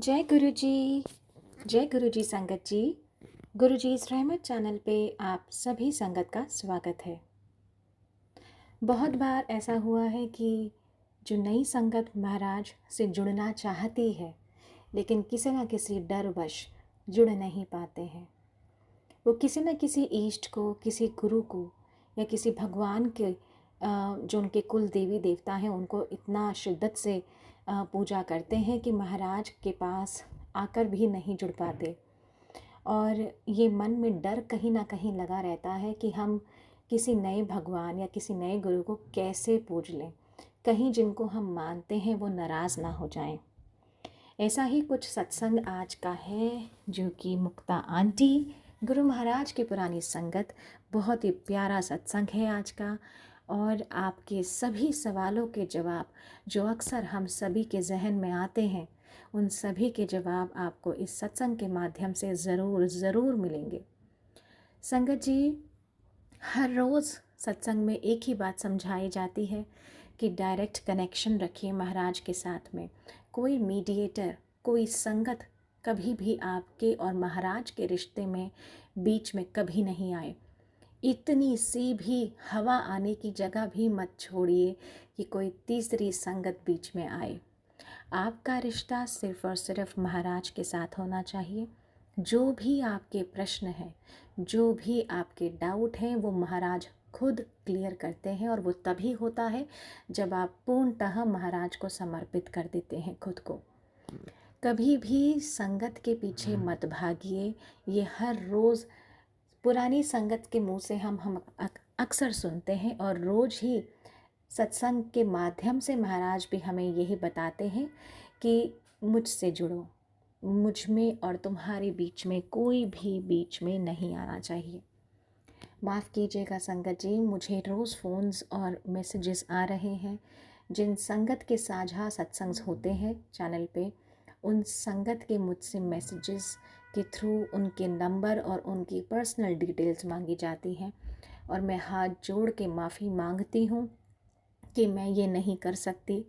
जय गुरु जी। जय गुरु जी संगत जी। गुरु जी इस रहमत चैनल पे आप सभी संगत का स्वागत है। बहुत बार ऐसा हुआ है कि जो नई संगत महाराज से जुड़ना चाहती है लेकिन किसी न किसी डरवश जुड़ नहीं पाते हैं। वो किसी न किसी इष्ट को, किसी गुरु को या किसी भगवान के जो उनके कुल देवी देवता हैं उनको इतना शिद्दत से पूजा करते हैं कि महाराज के पास आकर भी नहीं जुड़ पाते। और ये मन में डर कहीं ना कहीं लगा रहता है कि हम किसी नए भगवान या किसी नए गुरु को कैसे पूज लें, कहीं जिनको हम मानते हैं वो नाराज़ ना हो जाएं। ऐसा ही कुछ सत्संग आज का है जो कि मुक्ता आंटी गुरु महाराज की पुरानी संगत, बहुत ही प्यारा सत्संग है आज का। और आपके सभी सवालों के जवाब जो अक्सर हम सभी के जहन में आते हैं उन सभी के जवाब आपको इस सत्संग के माध्यम से ज़रूर मिलेंगे। संगत जी, हर रोज़ सत्संग में एक ही बात समझाई जाती है कि डायरेक्ट कनेक्शन रखिए महाराज के साथ में। कोई मीडिएटर, कोई संगत कभी भी आपके और महाराज के रिश्ते में बीच में कभी नहीं आए। इतनी सी भी हवा आने की जगह भी मत छोड़िए कि कोई तीसरी संगत बीच में आए। आपका रिश्ता सिर्फ़ और सिर्फ महाराज के साथ होना चाहिए। जो भी आपके प्रश्न हैं, जो भी आपके डाउट हैं, वो महाराज खुद क्लियर करते हैं। और वो तभी होता है जब आप पूर्णतः महाराज को समर्पित कर देते हैं खुद को। कभी भी संगत के पीछे मत भागिए। ये हर रोज़ पुरानी संगत के मुंह से हम अक्सर सुनते हैं और रोज़ ही सत्संग के माध्यम से महाराज भी हमें यही बताते हैं कि मुझसे जुड़ो, मुझ में और तुम्हारे बीच में कोई भी बीच में नहीं आना चाहिए। माफ़ कीजिएगा संगत जी, मुझे रोज़ फ़ोन्स और मैसेजेस आ रहे हैं। जिन संगत के साझा सत्संग होते हैं चैनल पे, उन संगत के मुझसे मैसेजेस के थ्रू उनके नंबर और उनकी पर्सनल डिटेल्स मांगी जाती हैं। और मैं हाथ जोड़ के माफ़ी मांगती हूँ कि मैं ये नहीं कर सकती।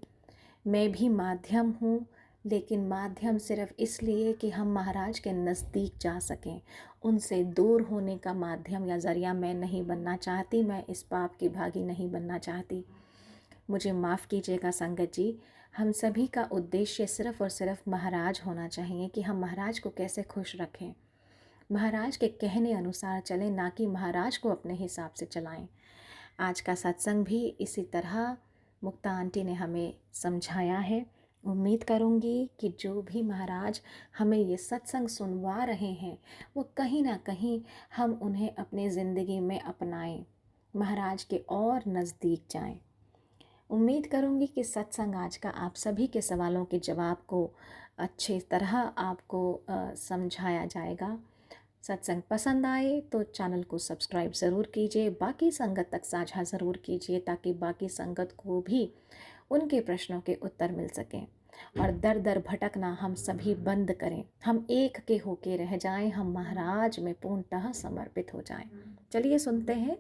मैं भी माध्यम हूँ, लेकिन माध्यम सिर्फ़ इसलिए कि हम महाराज के नज़दीक जा सकें। उनसे दूर होने का माध्यम या ज़रिया मैं नहीं बनना चाहती। मैं इस पाप की भागी नहीं बनना चाहती। मुझे माफ़ कीजिएगा संगत जी। हम सभी का उद्देश्य सिर्फ़ और सिर्फ महाराज होना चाहिए कि हम महाराज को कैसे खुश रखें, महाराज के कहने अनुसार चलें, ना कि महाराज को अपने हिसाब से चलाएं। आज का सत्संग भी इसी तरह मुक्ता आंटी ने हमें समझाया है। उम्मीद करूँगी कि जो भी महाराज हमें ये सत्संग सुनवा रहे हैं वो कहीं ना कहीं हम उन्हें अपनी ज़िंदगी में अपनाएं, महाराज के और नज़दीक जाएं। उम्मीद करूँगी कि सत्संग आज का आप सभी के सवालों के जवाब को अच्छे तरह आपको समझाया जाएगा। सत्संग पसंद आए तो चैनल को सब्सक्राइब ज़रूर कीजिए, बाकी संगत तक साझा ज़रूर कीजिए ताकि बाकी संगत को भी उनके प्रश्नों के उत्तर मिल सकें। और दर दर भटकना हम सभी बंद करें, हम एक के होके रह जाएं, हम महाराज में पूर्णतः समर्पित हो जाएं। चलिए सुनते हैं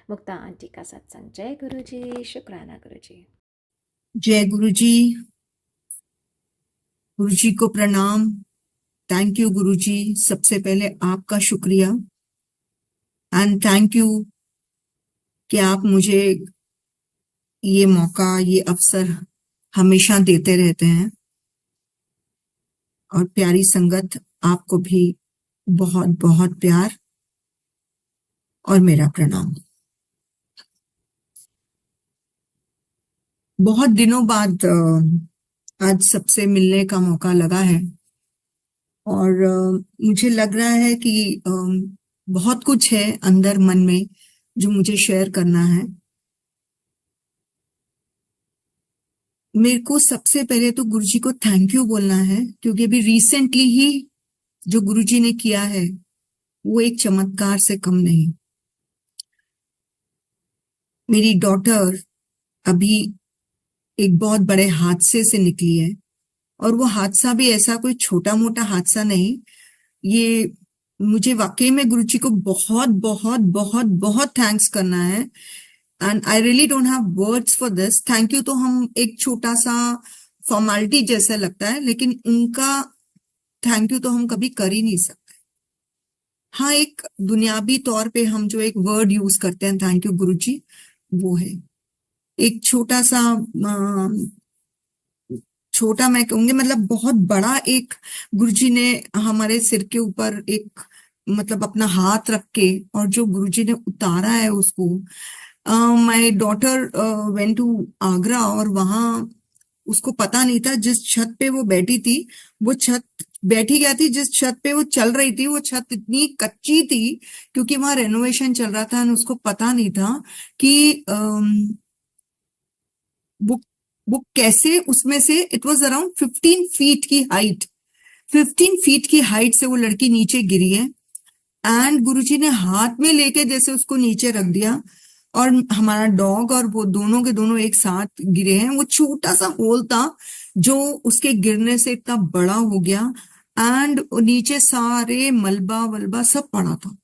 मुक्ता आंटी का सत्संग। जय गुरु जी। शुक्राना गुरु जी। जय गुरु जी को प्रणाम। थैंक यू गुरु जी। सबसे पहले आपका शुक्रिया एंड थैंक यू कि आप मुझे ये मौका, ये अवसर हमेशा देते रहते हैं। और प्यारी संगत, आपको भी बहुत बहुत प्यार और मेरा प्रणाम। बहुत दिनों बाद आज सबसे मिलने का मौका लगा है और मुझे लग रहा है कि बहुत कुछ है अंदर मन में जो मुझे शेयर करना है। मेरे को सबसे पहले तो गुरुजी को थैंक यू बोलना है, क्योंकि अभी रिसेंटली ही जो गुरुजी ने किया है वो एक चमत्कार से कम नहीं। मेरी डॉटर अभी एक बहुत बड़े हादसे से निकली है और वो हादसा भी ऐसा कोई छोटा मोटा हादसा नहीं। ये मुझे वाकई में गुरुजी को बहुत बहुत बहुत बहुत थैंक्स करना है and I really don't have words for this. Thank you तो हम एक छोटा सा फॉर्मेलिटी जैसा लगता है, लेकिन उनका थैंक यू तो हम कभी कर ही नहीं सकते। हाँ, एक दुनियावी तौर पे हम जो एक वर्ड यूज करते हैं थैंक यू गुरुजी, वो है एक छोटा सा छोटा मैं कहूंगी, मतलब बहुत बड़ा एक गुरुजी ने हमारे सिर के ऊपर एक मतलब अपना हाथ रख के और जो गुरुजी ने उतारा है उसको। My daughter went to Agra और वहां उसको पता नहीं था जिस छत पे वो बैठी थी, वो छत बैठी क्या थी, जिस छत पे वो चल रही थी वो छत इतनी कच्ची थी क्योंकि वहां रेनोवेशन चल रहा था और उसको पता नहीं था कि वो वो कैसे उसमें से इट वॉज अराउंड 15 फीट की हाइट, 15 फीट की हाइट से वो लड़की नीचे गिरी है। एंड गुरुजी ने हाथ में लेके जैसे उसको नीचे रख दिया और हमारा डॉग और वो दोनों के दोनों एक साथ गिरे हैं। वो छोटा सा होल था जो उसके गिरने से इतना बड़ा हो गया एंड नीचे सारे मलबा वलबा सब पड़ा था।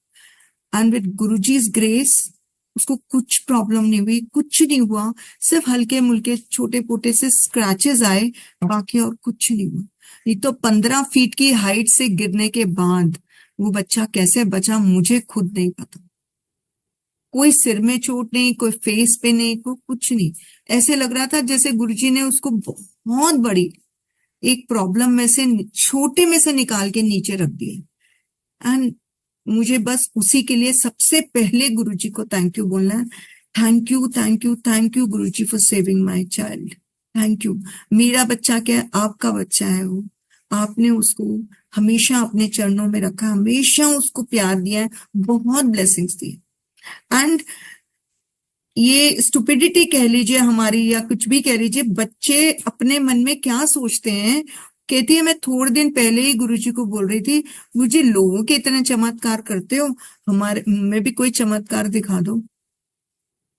एंड विद गुरुजीज ग्रेस उसको कुछ प्रॉब्लम नहीं हुई, कुछ नहीं हुआ, सिर्फ हल्के मुल्के छोटे पोटे से स्क्रैचेस आए, बाकी और कुछ नहीं हुआ। नहीं तो 15 फीट की हाइट से गिरने के बाद वो बच्चा कैसे बचा मुझे खुद नहीं पता। कोई सिर में चोट नहीं, कोई फेस पे नहीं, कोई कुछ नहीं। ऐसे लग रहा था जैसे गुरुजी ने उसको बहुत बड़ी एक प्रॉब्लम में से छोटे में से निकाल के नीचे रख दिया। एंड मुझे बस उसी के लिए सबसे पहले गुरुजी को थैंक यू बोलना है। Thank you thank you thank you Guruji for saving my child. Thank you. मेरा बच्चा क्या है, आपका बच्चा है वो। आपने उसको हमेशा अपने चरणों में रखा, हमेशा उसको प्यार दिया है, बहुत ब्लेसिंग्स दी। एंड ये स्टुपिडिटी कह लीजिए हमारी या कुछ भी कह लीजिए, बच्चे अपने मन में क्या सोचते हैं। कहती है मैं थोड़े दिन पहले ही गुरुजी को बोल रही थी, गुरुजी लोगों के इतने चमत्कार करते हो, हमारे में भी कोई चमत्कार दिखा दो।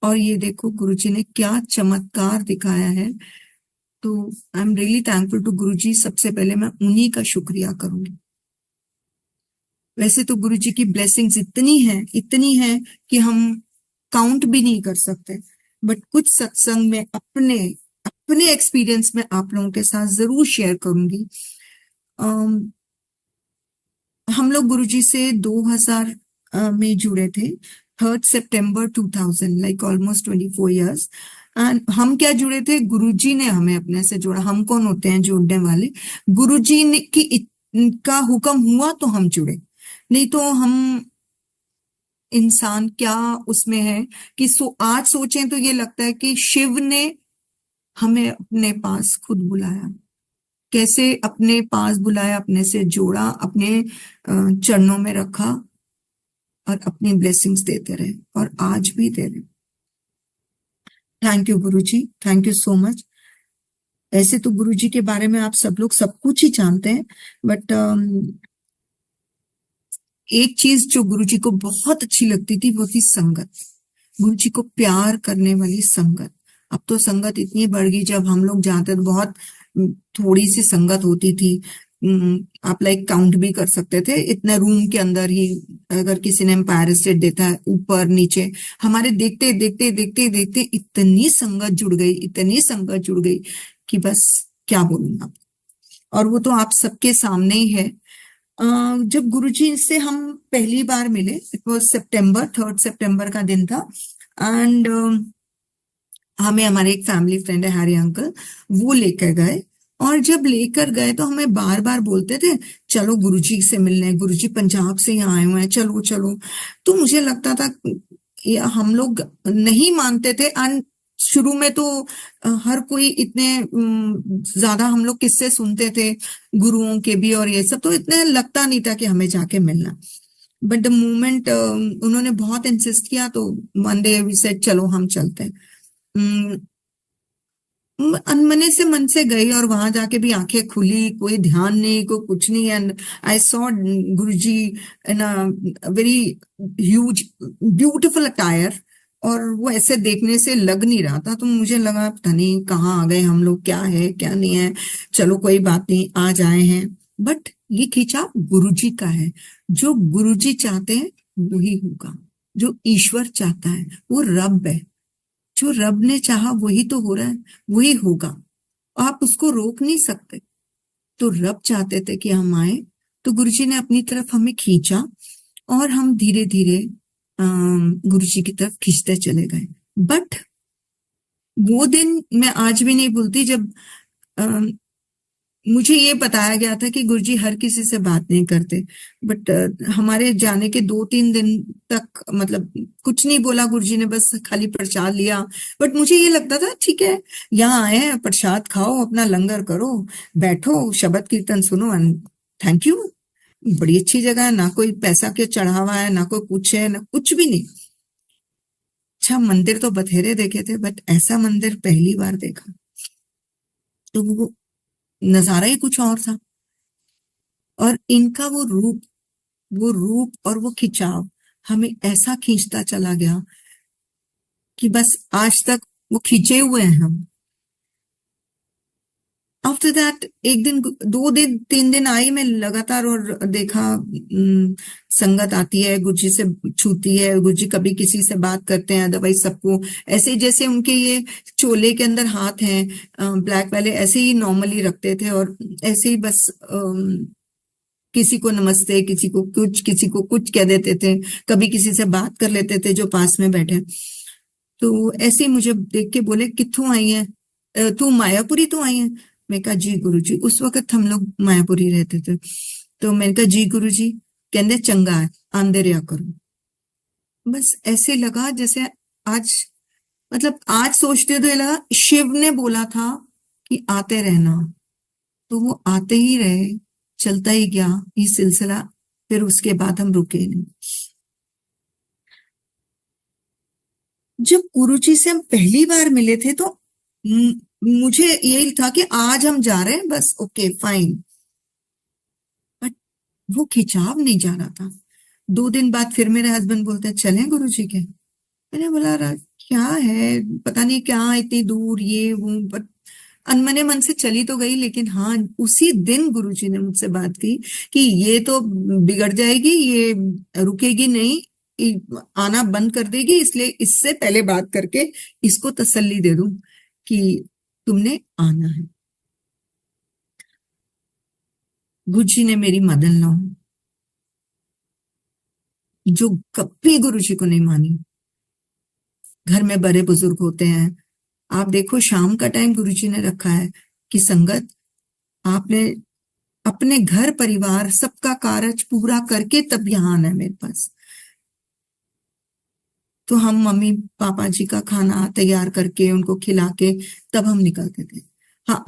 और ये देखो गुरुजी ने क्या चमत्कार दिखाया है। तो I am really thankful to Guruji. सबसे पहले मैं उन्हीं का शुक्रिया करूंगी। वैसे तो गुरुजी की ब्लेसिंग्स इतनी है कि हम काउंट भी नहीं कर सकते, बट कुछ सत्संग में अपने अपने एक्सपीरियंस में आप लोगों के साथ जरूर शेयर करूंगी। हम लोग गुरुजी से 2000 में जुड़े थे, 3 सितंबर 2000, लाइक ऑलमोस्ट 24 years। एंड हम क्या जुड़े थे, गुरुजी ने हमें अपने से जोड़ा। हम कौन होते हैं जोड़ने वाले, गुरुजी ने का हुक्म हुआ तो हम जुड़े, नहीं तो हम इंसान क्या उसमें है कि आज सोचें तो ये लगता है कि शिव ने हमें अपने पास खुद बुलाया। कैसे अपने पास बुलाया, अपने से जोड़ा, अपने चरणों में रखा और अपनी ब्लेसिंग्स देते रहे और आज भी दे रहे। Thank you Guruji, thank you so much. ऐसे तो गुरुजी के बारे में आप सब लोग सब कुछ ही जानते हैं, बट एक चीज जो गुरुजी को बहुत अच्छी लगती थी वो थी संगत। गुरुजी को प्यार करने वाली संगत। अब तो संगत इतनी बढ़ गई, जब हम लोग जाते तो बहुत थोड़ी सी संगत होती थी। आप लाइक काउंट भी कर सकते थे इतने रूम के अंदर ही, अगर किसी ने एम्पायर स्टेट देता है ऊपर नीचे, हमारे देखते देखते देखते देखते इतनी संगत जुड़ गई, इतनी संगत जुड़ गई कि बस क्या बोलूंगा। और वो तो आप सबके सामने ही है। जब गुरुजी से हम पहली बार मिले, इट वॉज 3 सितंबर का दिन था। एंड हमें हमारे एक फैमिली फ्रेंड है हैरी अंकल, वो लेकर गए। और जब लेकर गए तो हमें बार बार बोलते थे चलो गुरुजी से मिलने, गुरुजी पंजाब से यहाँ आए हुए हैं, चलो चलो। तो मुझे लगता था हम लोग नहीं मानते थे। एंड शुरू में तो हर कोई इतने ज्यादा हम लोग किस्से सुनते थे गुरुओं के भी और ये सब, तो इतने लगता नहीं था कि हमें जाके मिलना। बट द मोमेंट उन्होंने बहुत इंसिस्ट किया तो वन डे वी सेड चलो हम चलते हैं। अनमने से मन से गई और वहां जाके भी आंखें खुली, कोई ध्यान नहीं, कोई कुछ नहीं। And I saw Guruji in a very huge beautiful attire, और वो ऐसे देखने से लग नहीं रहा था। तो मुझे लगा पता नहीं कहाँ आ गए हम लोग, क्या है क्या नहीं है, चलो कोई बात नहीं आ जाए हैं। बट ये खिंचाव गुरुजी का है। जो गुरुजी चाहते हैं वही होगा, जो ईश्वर चाहता है वो रब है। जो रब ने चाहा वही तो हो रहा है, वही होगा, आप उसको रोक नहीं सकते। तो रब चाहते थे कि हम आए तो गुरुजी ने अपनी तरफ हमें खींचा और हम धीरे धीरे गुरुजी की तरफ खींचते चले गए। बट वो दिन मैं आज भी नहीं भूलती जब मुझे ये बताया गया था कि गुरुजी हर किसी से बात नहीं करते। बट हमारे जाने के 2-3 दिन तक मतलब कुछ नहीं बोला गुरुजी ने, बस खाली प्रसाद लिया। बट मुझे ये लगता था ठीक है, यहाँ आए हैं, प्रसाद खाओ, अपना लंगर करो, बैठो, शबद कीर्तन सुनो एंड थैंक यू। बड़ी अच्छी जगह है, ना कोई पैसा के चढ़ावा है, ना कोई कुछ है, ना कुछ भी नहीं। अच्छा, मंदिर तो बथेरे देखे थे बट ऐसा मंदिर पहली बार देखा, तो वो नजारा ही कुछ और था। और इनका वो रूप और वो खिंचाव हमें ऐसा खींचता चला गया कि बस आज तक वो खींचे हुए हैं हम। आफ्टर दैट एक दिन, 2 दिन 3 दिन आई मैं लगातार और देखा संगत आती है, गुरुजी से छूती है, गुरुजी कभी किसी से बात करते हैं, अदरवाइज सबको ऐसे जैसे उनके ये चोले के अंदर हाथ हैं ब्लैक वाले, ऐसे ही नॉर्मली रखते थे और ऐसे ही बस किसी को नमस्ते, किसी को कुछ कह देते थे, कभी किसी से बात कर लेते थे जो पास में बैठे। तो ऐसे ही मुझे देख के बोले कित्थों आई है, तू मायापुरी तो आई है? मैं कहा जी गुरुजी। उस वक्त हम लोग मायापुरी रहते थे। तो मैंने कहा जी गुरुजी। कहते चंगा है, आंदे रहा करो। बस ऐसे लगा जैसे आज, मतलब आज सोचते तो ये लगा शिव ने बोला था कि आते रहना, तो वो आते ही रहे, चलता ही गया ये सिलसिला। फिर उसके बाद हम रुके नहीं। जब गुरुजी से हम पहली बार मिले थे तो मुझे यही था कि आज हम जा रहे हैं, बस ओके फाइन। बट वो खिंचाव नहीं जा रहा था। 2 दिन बाद फिर मेरे हस्बैंड बोलते हैं चलें गुरुजी के। मैंने बोला क्या है, पता नहीं क्या इतनी दूर ये वो, बट अनमने मन से चली तो गई। लेकिन हाँ, उसी दिन गुरुजी ने मुझसे बात की कि ये तो बिगड़ जाएगी, ये रुकेगी नहीं, आना बंद कर देगी, इसलिए इससे पहले बात करके इसको तसल्ली दे दूं कि तुमने आना है। गुरुजी ने मेरी मदन लॉ जो कभी गुरुजी को नहीं मानी। घर में बड़े बुजुर्ग होते हैं, आप देखो शाम का टाइम गुरुजी ने रखा है कि संगत आपने अपने घर परिवार सबका कार्य पूरा करके तब यहाँ आना है मेरे पास। तो हम मम्मी पापा जी का खाना तैयार करके उनको खिला के तब हम निकलते थे। हाँ,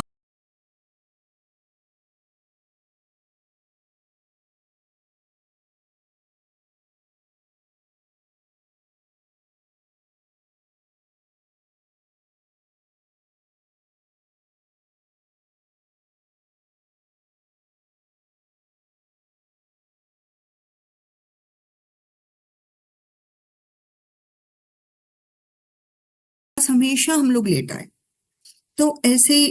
हमेशा हम लोग लेट आए। तो ऐसे ही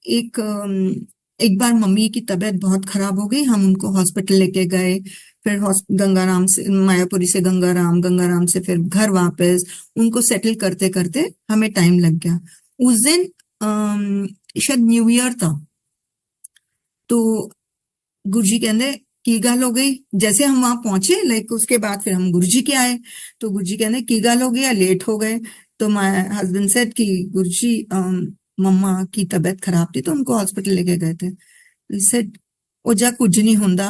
एक बार मम्मी की तबीयत बहुत खराब हो गई, हम उनको हॉस्पिटल लेके गए। फिर गंगाराम से मायापुरी से गंगाराम, गंगाराम से फिर घर वापस, उनको सेटल करते करते हमें टाइम लग गया। उस दिन शायद न्यू ईयर था। तो गुरुजी कहते की गल हो गई, जैसे हम वहां पहुंचे लाइक उसके बाद फिर हम गुरुजी के आए। तो गुरुजी कहते की गल हो गया, लेट हो गए। तो माय हस्बैंड सेड कि गुरुजी मम्मा की तबीयत खराब थी तो उनको हॉस्पिटल लेके गए थे। सेड ओ जा कुछ नहीं होंदा।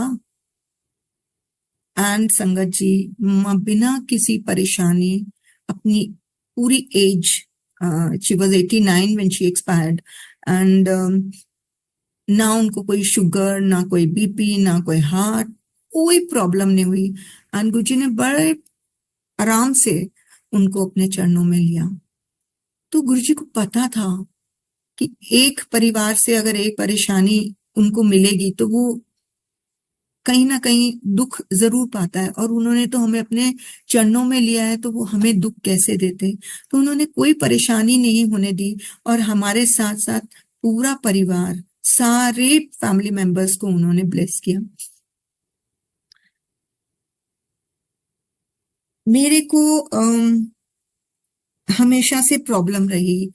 एंड संगत जी, मम्मा बिना किसी परेशानी अपनी पूरी age, she was 89 when she expired, and ना उनको कोई शुगर, ना कोई बीपी, ना कोई हार्ट, कोई प्रॉब्लम नहीं हुई। एंड गुरुजी ने बड़े आराम से उनको अपने चरणों में लिया। तो गुरुजी को पता था कि एक परिवार से अगर एक परेशानी उनको मिलेगी तो वो कहीं ना कहीं दुख जरूर पाता है, और उन्होंने तो हमें अपने चरणों में लिया है तो वो हमें दुख कैसे देते। तो उन्होंने कोई परेशानी नहीं होने दी, और हमारे साथ साथ पूरा परिवार, सारे फैमिली मेंबर्स को उन्होंने ब्लेस किया। मेरे को हमेशा से प्रॉब्लम रही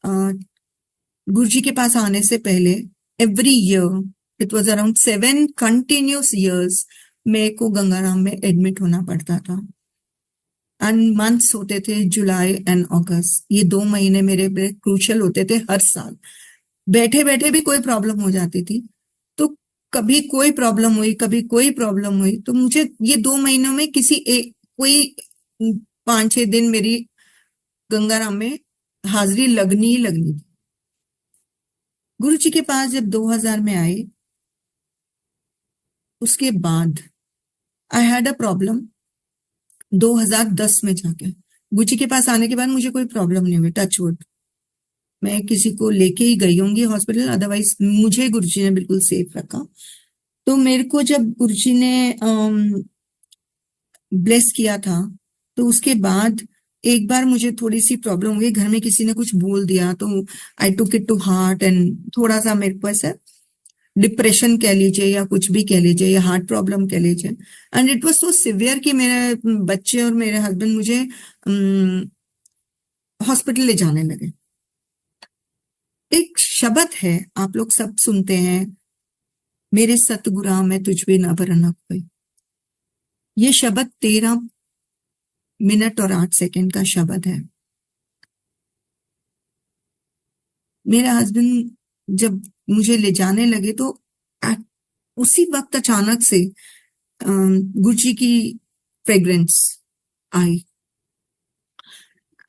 गुरुजी के पास आने से पहले। Every year it was around 7 continuous years मेरे को गंगाराम में एडमिट होना पड़ता था। एंड मंथ्स होते थे, जुलाई एंड अगस्त, ये 2 महीने मेरे क्रूशल होते थे हर साल। बैठे बैठे भी कोई प्रॉब्लम हो जाती थी, तो कभी कोई प्रॉब्लम हुई, कभी कोई प्रॉब्लम हुई, तो मुझे ये 2 महीनों में कोई 5-6 दिन मेरी गंगाराम में हाजिरी लगनी ही लगनी थी। गुरु जी के पास जब 2000 में आए, उसके बाद आई हैड अ प्रॉब्लम 2010 में जाके। गुरु जी के पास आने के बाद मुझे कोई प्रॉब्लम नहीं हुई, टच वुड। मैं किसी को लेके ही गई होंगी हॉस्पिटल, अदरवाइज मुझे गुरु जी ने बिल्कुल सेफ रखा। तो मेरे को जब गुरु जी ने ब्लेस किया था, तो उसके बाद एक बार मुझे थोड़ी सी प्रॉब्लम हो गई, घर में किसी ने कुछ बोल दिया, तो I took it to heart and थोड़ा सा मेरे को ऐसा डिप्रेशन कह लीजिए या कुछ भी कह लीजिए या हार्ट प्रॉब्लम कह लीजिए। And it was so severe कि मेरे बच्चे और मेरे हस्बैंड मुझे हॉस्पिटल ले जाने लगे। एक शब्द है, आप लोग सब सुनते हैं, मेरे सतगुरा मैं तुझ भी न बरना कोई। ये शब्द 13 मिनट और 8 सेकंड का शब्द है। मेरे हस्बैंड जब मुझे ले जाने लगे, तो उसी वक्त अचानक से गुरु जी की फ्रेग्रेंस आई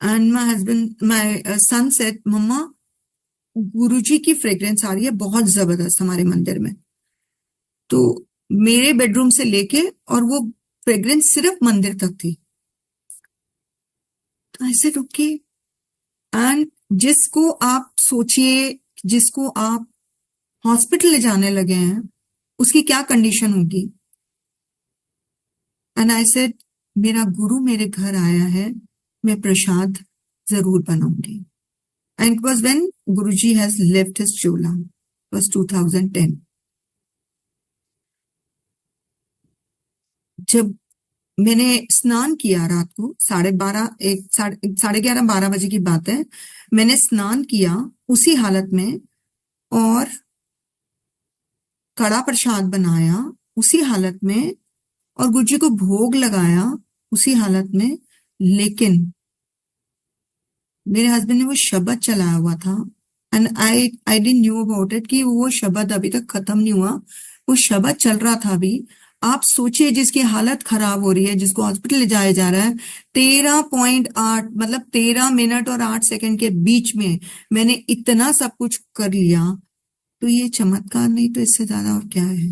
and my son said, mumma Guru ji की फ्रेग्रेंस आ रही है बहुत जबरदस्त हमारे मंदिर में। तो मेरे बेडरूम से लेके और वो फ्रेग्रेंस सिर्फ मंदिर तक थी। तो ऐसे रुके, एंड जिसको आप सोचिए, जिसको आप हॉस्पिटल ले जाने लगे हैं, उसकी क्या कंडीशन होगी। एंड आई सेड, मेरा गुरु मेरे घर आया है, मैं प्रसाद जरूर बनाऊंगी। And it was when Guruji has left his Chola, was 2010। जब मैंने स्नान किया रात को 11:30 12 बजे की बात है, मैंने स्नान किया उसी हालत में और कड़ा प्रसाद बनाया उसी हालत में और गुरुजी को भोग लगाया उसी हालत में। लेकिन मेरे हस्बैंड ने वो शब्द चलाया हुआ था and I didn't knew about it कि वो शब्द अभी तक खत्म नहीं हुआ, वो शब्द चल रहा था अभी। आप सोचिए, जिसकी हालत खराब हो रही है, जिसको हॉस्पिटल ले जाया जा रहा है, 13.8 मतलब 13 मिनट और 8 सेकंड के बीच में मैंने इतना सब कुछ कर लिया। तो ये चमत्कार नहीं तो इससे ज्यादा और क्या है।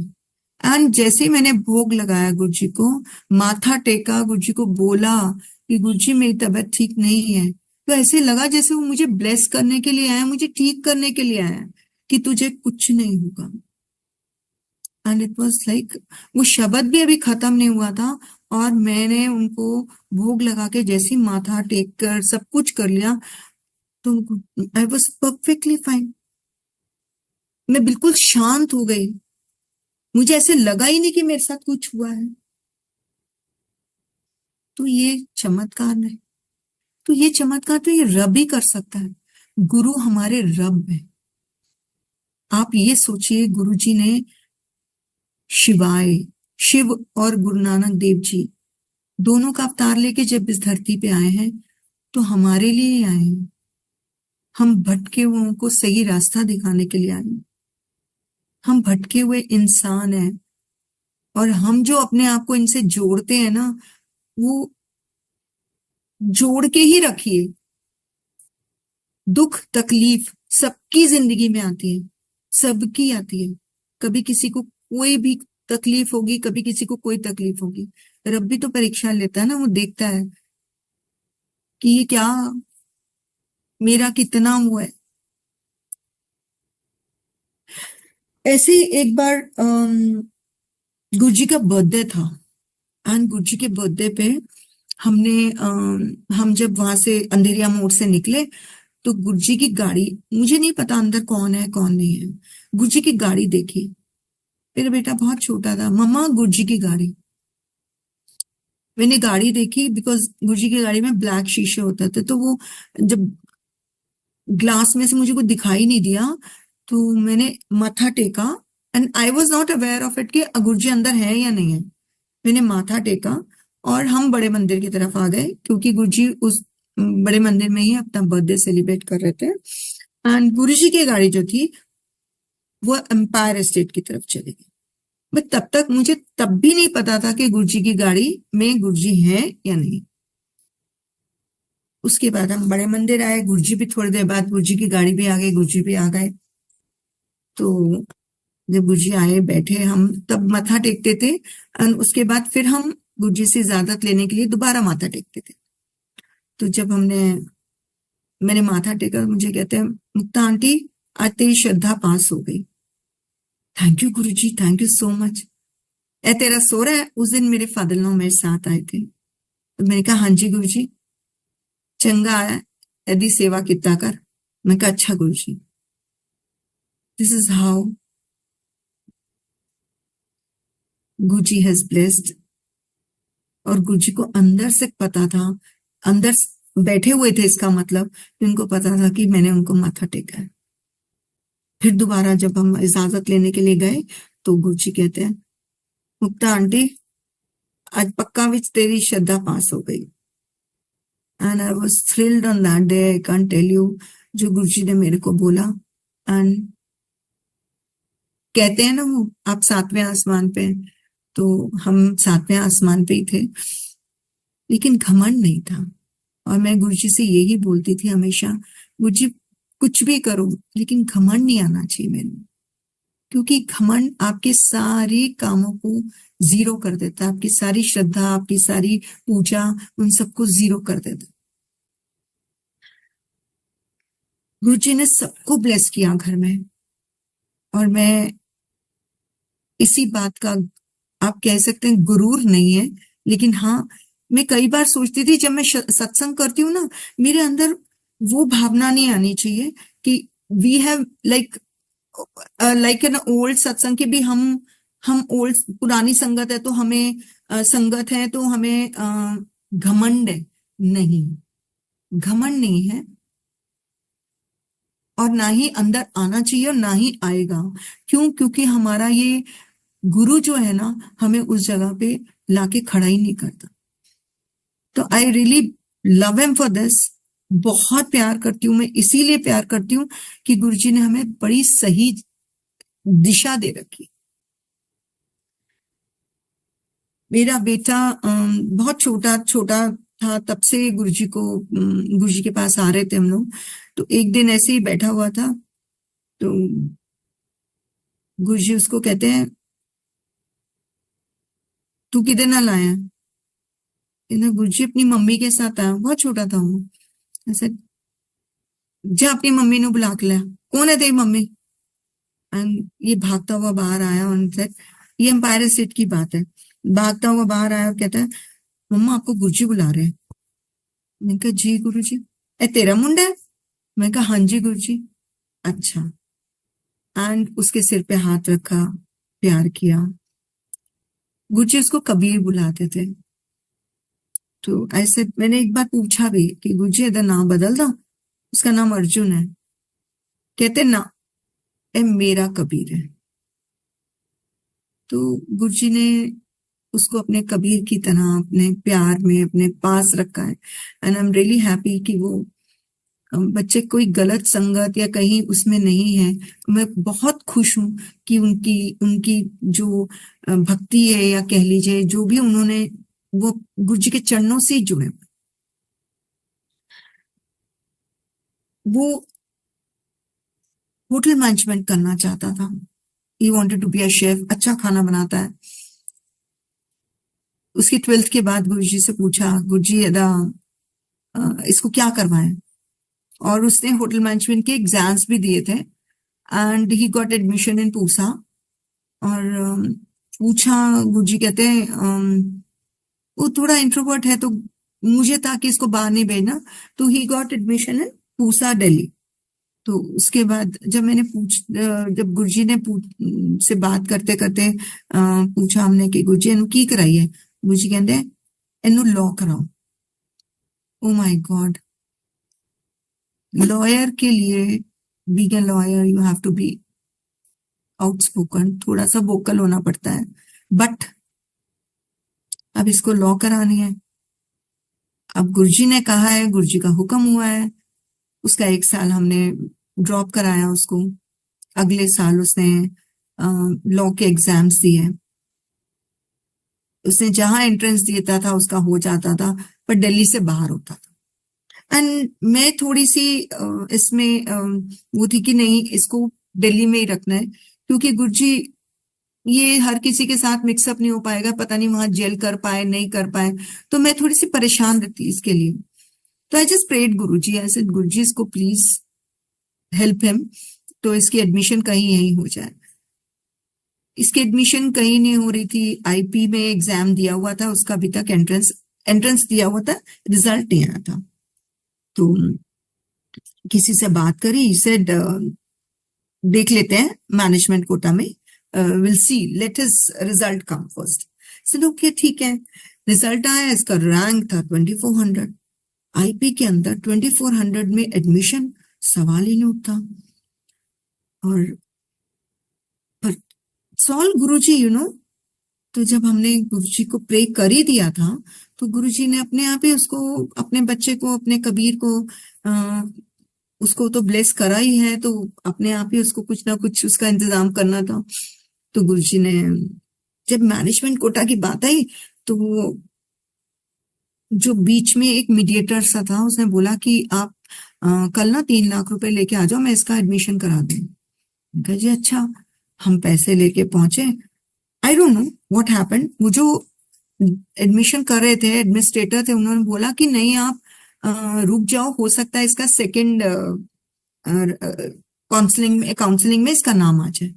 एंड जैसे ही मैंने भोग लगाया गुरु जी को, माथा टेका, गुरु जी को बोला कि गुरु जी मेरी तबीयत ठीक नहीं है, तो ऐसे लगा जैसे वो मुझे ब्लेस करने के लिए आया, मुझे ठीक करने के लिए आया कि तुझे कुछ नहीं होगा। एंड इट वाज लाइक वो शब्द भी अभी खत्म नहीं हुआ था और मैंने उनको भोग लगा के जैसे माथा टेक कर सब कुछ कर लिया, तो आई वाज परफेक्टली फाइन। मैं बिल्कुल शांत हो गई, मुझे ऐसे लगा ही नहीं कि मेरे साथ कुछ हुआ है। तो ये चमत्कार नहीं, तो ये चमत्कार तो ये रब ही कर सकता है। गुरु हमारे रब है। आप ये सोचिए, गुरु जी ने शिवाय, शिव और गुरु नानक देव जी दोनों का अवतार लेके जब इस धरती पे आए हैं, तो हमारे लिए ही आए हैं। हम भटके हुओं को सही रास्ता दिखाने के लिए आए हैं। हम भटके हुए इंसान हैं और हम जो अपने आप को इनसे जोड़ते हैं ना, वो जोड़ के ही रखिए। दुख तकलीफ सबकी जिंदगी में आती है, सबकी आती है। कभी किसी को कोई भी तकलीफ होगी, कभी किसी को कोई तकलीफ होगी। रब भी तो परीक्षा लेता है ना, वो देखता है कि ये क्या, मेरा कितना वो है। ऐसे ही एक बार गुरुजी का बर्थडे था एंड गुरुजी के बर्थडे पे हम जब वहां से अंधेरिया मोड़ से निकले, तो गुरुजी की गाड़ी, मुझे नहीं पता अंदर कौन है कौन नहीं है, गुरुजी की गाड़ी देखी। मेरा बेटा बहुत छोटा था, मम्मा गुरुजी की गाड़ी। मैंने गाड़ी देखी, बिकॉज गुरुजी की गाड़ी में ब्लैक शीशे होते थे, तो वो जब ग्लास में से मुझे कुछ दिखाई नहीं दिया, तो मैंने माथा टेका and I was not aware of it कि गुरु जी अंदर है या नहीं है। मैंने माथा टेका और हम बड़े मंदिर की तरफ आ गए, क्योंकि गुरु जी उस बड़े मंदिर में ही अपना बर्थडे सेलिब्रेट कर रहे थे। एंड गुरु जी की गाड़ी जो थी वो एम्पायर एस्टेट की तरफ चली गई। बट तब तक मुझे तब भी नहीं पता था कि गुरु जी की गाड़ी में गुरु जी है या नहीं। उसके बाद हम बड़े मंदिर आए, गुरु जी भी थोड़ी देर बाद गुरु जी की गाड़ी भी आ गई, गुरु जी भी आ गए। तो जब गुरु जी आए बैठे, हम तब माथा टेकते थे और उसके बाद फिर हम गुरु जी से इजाजत लेने के लिए दोबारा माथा टेकते थे। तो जब मैंने माथा टेका, मुझे कहते हैं मुक्ता आंटी आज तेरी श्रद्धा पास हो गई। Thank you Guru ji, thank you so much. ए तेरा सो रहा है? उस दिन मेरे फादर इन लॉ मेरे साथ आए थे, तो मैंने कहा हाँ जी गुरु जी, चंगा आया यदि सेवा किता कर। मैं कहा अच्छा गुरु जी। This is how Guru ji has blessed. और गुरु जी को अंदर से पता था, अंदर बैठे हुए थे, इसका मतलब कि उनको पता था कि मैंने उनको माथा टेका है। फिर दोबारा जब हम इजाजत लेने के लिए गए तो गुरु जी कहते हैं मुक्ता आंटी आज पक्का विच तेरी श्रद्धा पास हो गई। And I was thrilled on that day, I can't tell you, जो गुरु जी ने मेरे को बोला। एंड कहते हैं ना वो आप सातवें आसमान पे, तो हम सातवें आसमान पे ही थे, लेकिन घमंड नहीं था। और मैं गुरु जी से यही बोलती थी हमेशा, गुरु जी कुछ भी करो लेकिन घमंड नहीं आना चाहिए मेरे में, क्योंकि घमंड आपके सारे कामों को जीरो कर देता है, आपकी सारी श्रद्धा, आपकी सारी पूजा, उन सबको जीरो कर देता। गुरु जी ने सबको ब्लेस किया घर में, और मैं इसी बात का, आप कह सकते हैं गुरूर नहीं है, लेकिन हाँ मैं कई बार सोचती थी जब मैं सत्संग करती हूँ ना, मेरे अंदर वो भावना नहीं आनी चाहिए कि we have like an old satsang की भी हम ओल्ड पुरानी संगत है तो हमें संगत है तो हमें घमंड है। नहीं, घमंड नहीं है, और ना ही अंदर आना चाहिए और ना ही आएगा। क्यों? क्योंकि हमारा ये गुरु जो है ना, हमें उस जगह पे लाके खड़ा ही नहीं करता। तो I really love him for this. बहुत प्यार करती हूँ मैं, इसीलिए प्यार करती हूँ कि गुरुजी ने हमें बड़ी सही दिशा दे रखी। मेरा बेटा बहुत छोटा छोटा था तब से गुरुजी के पास आ रहे थे हम लोग। तो एक दिन ऐसे ही बैठा हुआ था, तो गुरुजी उसको कहते हैं तू किधर ना लाया? गुरुजी अपनी मम्मी के साथ आया, बहुत छोटा था वो। ऐसे जा अपनी मम्मी ने बुला के लाया। कौन है तेरी मम्मी? एंड ये भागता हुआ बाहर आया और ये एम्पायर स्टेट की बात है, भागता हुआ बाहर आया और कहता है मम्मा आपको गुरुजी बुला रहे हैं। मैंने कहा जी गुरुजी। ए तेरा मुंडा है? मैं कहा हाँ जी गुरुजी। अच्छा। एंड उसके सिर पे हाथ रखा, प्यार किया। गुरुजी उसको कबीर बुलाते थे। तो ऐसे मैंने एक बार पूछा भी कि गुरुजी इधर नाम बदल दो, उसका नाम अर्जुन है। कहते ना, ए मेरा कबीर है। तो गुरुजी ने उसको अपने कबीर की तरह अपने प्यार में अपने पास रखा है। And I am really happy कि वो बच्चे कोई गलत संगत या कहीं उसमें नहीं है। मैं बहुत खुश हूं कि उनकी उनकी जो भक्ति है, या कह लीजिए जो भी उन्होंने, वो गुरुजी के चरणों से ही जुड़े। वो होटल मैनेजमेंट करना चाहता था, he wanted to be a chef, अच्छा खाना बनाता है। उसकी 12th के बाद गुरुजी से पूछा, गुरुजी इसको क्या करवाएं? और उसने होटल मैनेजमेंट के एग्जाम्स भी दिए थे and he got admission in Pusa. और पूछा, गुरुजी कहते हैं वो थोड़ा इंट्रोवर्ट है तो मुझे था कि इसको बाहर नहीं भेजना, तो he got admission in Pusa Delhi. तो उसके बाद जब गुरुजी ने से बात करते करते पूछा हमने कि गुरुजी इन्हू की कराई है? गुरुजी कहते इन्हू लॉ कराओ। ओ माय गॉड, लॉयर के लिए, being a lawyer you have to be outspoken, थोड़ा सा वोकल होना पड़ता है, बट अब इसको लॉ करानी है। अब गुरुजी ने कहा है, गुरुजी का हुक्म हुआ है, उसका 1 साल हमने ड्रॉप कराया उसको। अगले साल उसने लॉ के एग्जाम्स दिए। उसने जहां एंट्रेंस देता था उसका हो जाता था, पर दिल्ली से बाहर होता था। एंड मैं थोड़ी सी इसमें वो थी कि नहीं, इसको दिल्ली में ही रखना है, क्योंकि गुरुजी ये हर किसी के साथ मिक्सअप नहीं हो पाएगा, पता नहीं वहां जेल कर पाए नहीं कर पाए। तो मैं थोड़ी सी परेशान रहती इसके लिए। तो I just prayed Guruji, I said Guruji इसको प्लीज हेल्प हिम, तो इसकी एडमिशन कहीं यहीं हो जाए। इसकी एडमिशन कहीं नहीं हो रही थी। आईपी में एग्जाम दिया हुआ था उसका, अभी तक एंट्रेंस एंट्रेंस दिया हुआ था, रिजल्ट नहीं आया था। तो किसी से बात करी, सेड देख लेते हैं मैनेजमेंट कोटा में, will see, late his result come first. Said okay ठीक है। रिजल्ट आया, इसका रैंक था 2400। आईपी के अंदर 2400 में एडमिशन सवाल ही नहीं उठता। और पर सॉल गुरुजी, तो जब हमने गुरुजी को प्रे कर ही दिया था, तो गुरुजी ने अपने आप ही उसको, अपने बच्चे को, अपने कबीर को, उसको तो ब्लेस करा ही है, तो अपने आप ही उसको कुछ ना कुछ उसका इंतजाम करना था। तो गुरुजी ने, जब मैनेजमेंट कोटा की बात आई, तो वो जो बीच में एक मीडिएटर सा था, उसने बोला कि आप कल ना 3 लाख रुपए लेके आ जाओ, मैं इसका एडमिशन करा दूं। मैंने कहा जी अच्छा। हम पैसे लेके पहुंचे। I don't know what happened, वो जो एडमिशन कर रहे थे, एडमिनिस्ट्रेटर थे, उन्होंने बोला कि नहीं आप रुक जाओ, हो सकता है इसका सेकंड काउंसलिंग में इसका नाम आ जाए।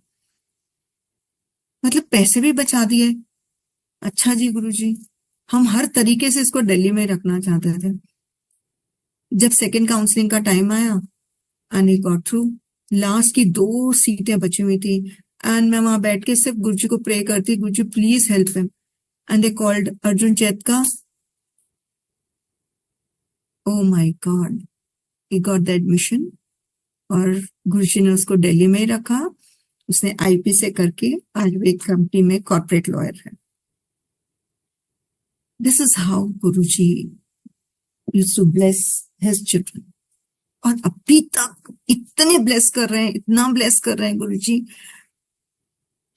मतलब पैसे भी बचा दिए। अच्छा जी गुरुजी, हम हर तरीके से इसको दिल्ली में रखना चाहते थे। जब सेकंड काउंसलिंग का टाइम आया, and he got through, last की 2 सीटें बची हुई थी, एंड मैं वहां बैठ के सिर्फ गुरुजी को प्रे करती, Guruji please help him. And they called Arjun चैतका। Oh my god, he got the admission. और गुरुजी ने उसको दिल्ली में ही रखा। उसने आईपी से करके आज वो एक कंपनी में कॉर्पोरेट लॉयर है। This is how Guruji used to bless his children. और अभी तक इतने ब्लेस कर रहे हैं, इतना ब्लेस कर रहे हैं गुरुजी।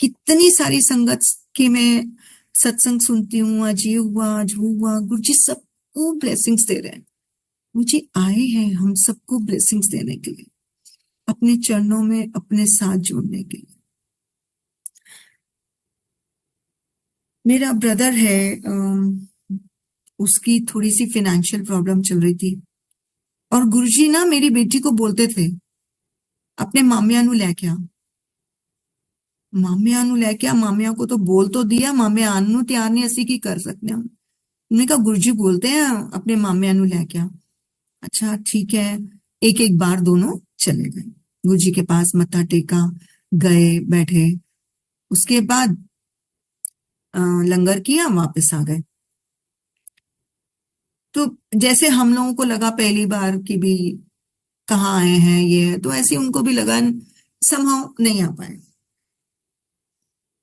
कितनी सारी संगत के मैं सत्संग सुनती हूँ, आज ये हुआ, आज वो हुआ, गुरुजी सबको ब्लेसिंग्स दे रहे हैं। मुझे आए हैं हम सबको ब्लेसिंग्स देने के लिए, अपने चरणों में अपने साथ जोड़ने के लिए। मेरा ब्रदर है, उसकी थोड़ी सी फाइनेंशियल प्रॉब्लम चल रही थी, और गुरुजी ना मेरी बेटी को बोलते थे अपने मामिया नु लेके आ, मामिया नु लेके आ। मामिया को तो बोल तो दिया, मामिया आन नु तैयार नहीं, असी की कर सकते हम। उन्होंने कहा गुरुजी बोलते हैं अपने मामिया नु लेके आ। अच्छा ठीक है। एक एक बार दोनों चले गए गुरुजी के पास, मत्था टेका, गए बैठे। उसके बाद लंगर किया, वापस आ गए। तो जैसे हम लोगों को लगा पहली बार कि भी कहाँ आए हैं ये, तो ऐसे उनको भी लगा, समहाउ नहीं आ पाए।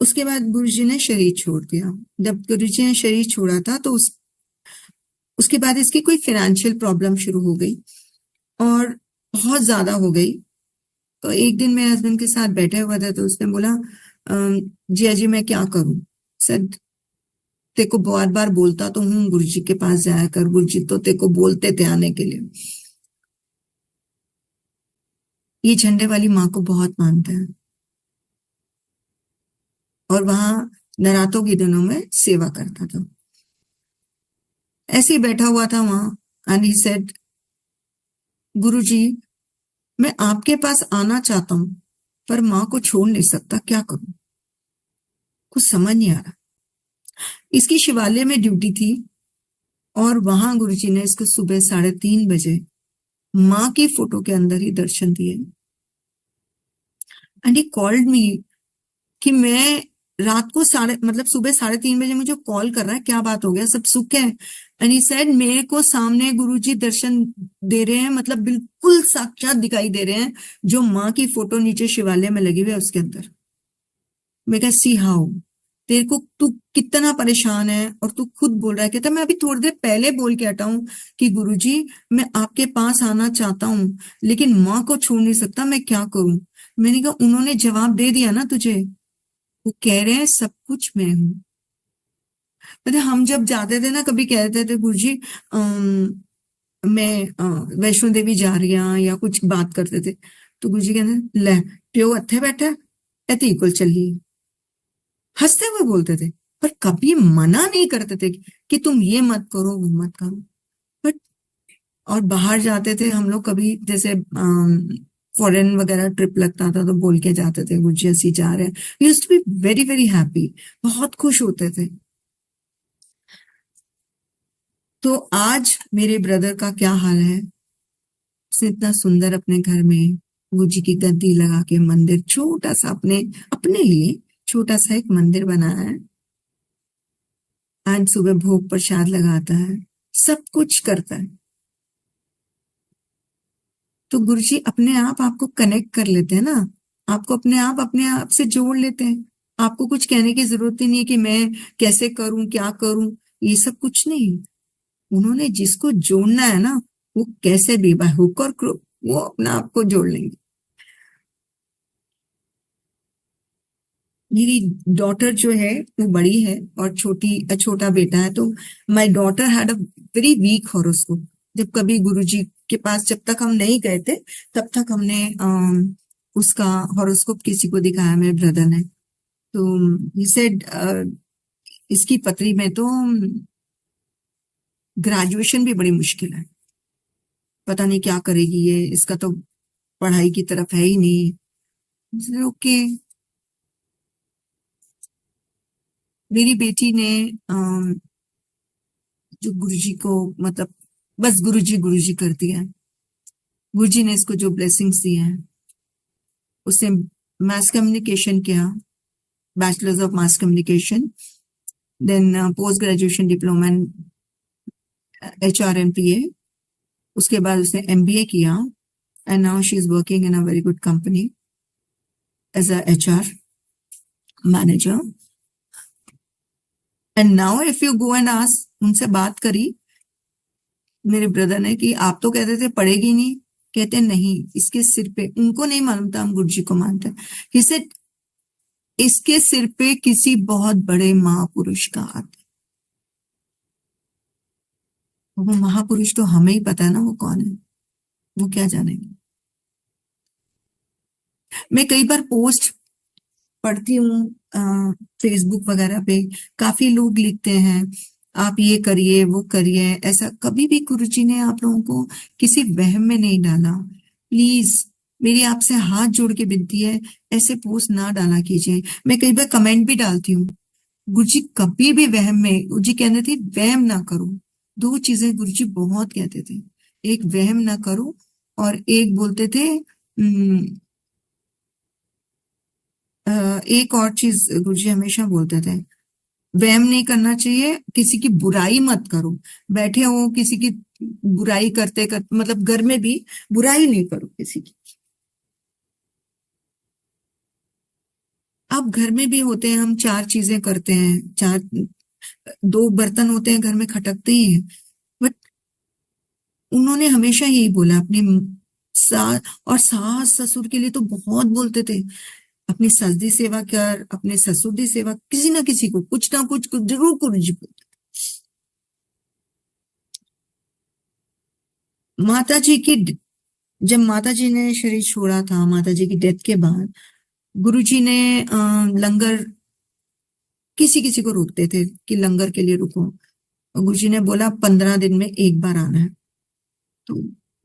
उसके बाद गुरुजी ने शरीर छोड़ दिया। जब गुरुजी ने शरीर छोड़ा था, तो उसके बाद इसकी कोई फाइनेंशियल प्रॉब्लम शुरू हो गई, और बहुत ज्यादा हो गई। तो एक दिन मेरे हस्बैंड के साथ बैठे हुआ था, तो उसने बोला जिया जी मैं क्या करूं। सर तेरे को बार बार बोलता तो हूँ गुरुजी के पास जाया कर, गुरुजी तो तेरे को बोलते थे आने के लिए। ये झंडे वाली माँ को बहुत मानते हैं, और वहां नरातों के दिनों में सेवा करता था। ऐसे ही बैठा हुआ था वहां, एंड ही सेड गुरुजी मैं आपके पास आना चाहता हूं, पर माँ को छोड़ नहीं सकता, क्या करूं, कुछ समझ नहीं आ रहा। इसकी शिवालय में ड्यूटी थी, और वहां गुरुजी ने इसको सुबह 3:30 बजे माँ की फोटो के अंदर ही दर्शन दिए। एंड ही कॉल्ड मी कि मैं रात को सुबह 3:30 बजे मुझे कॉल कर रहा है, क्या बात हो गया, सब सुख है। एंड ही सेड मेरे को सामने गुरुजी दर्शन दे रहे हैं, मतलब बिल्कुल साक्षात दिखाई दे रहे हैं, जो माँ की फोटो नीचे शिवालय में लगी हुई है उसके अंदर। मैं कहा सी हाउ, तेरे को तू कितना परेशान है और तू खुद बोल रहा है। कहता मैं अभी थोड़ी देर पहले बोल के हटा हूं कि गुरुजी मैं आपके पास आना चाहता हूँ, लेकिन माँ को छोड़ नहीं सकता, मैं क्या करूं। मैंने कहा उन्होंने जवाब दे दिया ना तुझे, वो कह रहे हैं सब कुछ मैं हूं। मतलब हम जब जाते थे ना, कभी कहते थे गुरुजी मैं वैष्णो देवी जा रही हूं या कुछ बात करते थे, तो गुरुजी कहते ले प्यो अथे बैठा एती कुल चली, हंसते हुए बोलते थे, पर कभी मना नहीं करते थे कि तुम ये मत करो वो मत करो। बट और बाहर जाते थे हम लोग, कभी जैसे फॉरेन वगैरह ट्रिप लगता था तो बोल के जाते थे गुरुजी ऐसी जा रहे हैं, used to be very very happy, बहुत खुश होते थे। तो आज मेरे ब्रदर का क्या हाल है, उसने इतना सुंदर अपने घर में गुरु जी की गद्दी लगा के मंदिर छोटा सा अपने अपने लिए छोटा सा एक मंदिर बनाया है। आज सुबह भोग प्रसाद लगाता है, सब कुछ करता है। तो गुरु जी अपने आप आपको कनेक्ट कर लेते हैं ना, आपको अपने आप से जोड़ लेते हैं। आपको कुछ कहने की जरूरत ही नहीं है कि मैं कैसे करूं क्या करूं, ये सब कुछ नहीं। उन्होंने जिसको जोड़ना है ना, वो कैसे भी बाय हुक और क्रुक वो अपना आप को जोड़ लेंगे। मेरी डॉटर जो है वो बड़ी है और छोटा बेटा है। तो my daughter had a very weak horoscope. जब कभी गुरुजी के पास जब तक हम नहीं गए थे, तब तक हमने उसका हॉरोस्कोप किसी को दिखाया, मेरे ब्रदर ने। तो ही सेड इसकी पत्री में तो ग्रेजुएशन भी बड़ी मुश्किल है, पता नहीं क्या करेगी ये, इसका तो पढ़ाई की तरफ है ही नहीं। ओके। मेरी बेटी ने जो गुरुजी को मतलब बस गुरुजी कर दिया है। गुरुजी ने इसको जो ब्लेसिंग्स दी हैं, उसने मास कम्युनिकेशन किया, bachelors of mass communication, then post graduation diploma in HRMPA, उसके बाद उसने MBA किया, and now she is working in a very good company as a HR manager. And now if you go and ask, उनसे बात करी मेरे brother ने कि आप तो कहते थे पढ़ेगी नहीं, कहते नहीं, इसके सिर पे, उनको नहीं मालूम था हम गुरुजी को मानते हैं, इसे इसके सिर पे किसी बहुत बड़े महापुरुष का हाथ है। वो महापुरुष तो हमें ही पता है ना वो कौन है, वो क्या जानेंगे। मैं कई बार पोस्ट पढ़ती हूँ फेसबुक वगैरह पे, काफी लोग लिखते हैं आप ये करिए वो करिए, ऐसा कभी भी गुरुजी ने आप लोगों को किसी वहम में नहीं डाला। प्लीज मेरी आपसे हाथ जोड़ के विनती है, ऐसे पोस्ट ना डाला कीजिए। मैं कई बार कमेंट भी डालती हूँ, गुरुजी कभी भी वहम में, गुरुजी कहते थे वहम ना करो। दो चीजें गुरुजी बहुत कहते थे, एक वहम ना करो और एक बोलते थे एक और चीज गुरुजी हमेशा बोलते थे, वहम नहीं करना चाहिए, किसी की बुराई मत करो। बैठे हो किसी की बुराई करते करते, मतलब घर में भी बुराई नहीं करो किसी की। अब घर में भी होते हैं, हम चार चीजें करते हैं, चार दो बर्तन होते हैं घर में, खटकते ही हैं। बट उन्होंने हमेशा यही बोला अपने सास और सास ससुर के लिए तो बहुत बोलते थे, अपनी सस दी सेवा कर, अपने ससुर दी सेवा, किसी ना किसी को कुछ ना कुछ जरूर गुरुजी बोलते। माता जी की, जब माता जी ने शरीर छोड़ा था, माता जी की डेथ के बाद गुरुजी ने लंगर किसी किसी को रोकते थे कि लंगर के लिए रुको, और गुरुजी ने बोला 15 दिन में एक बार आना है। तो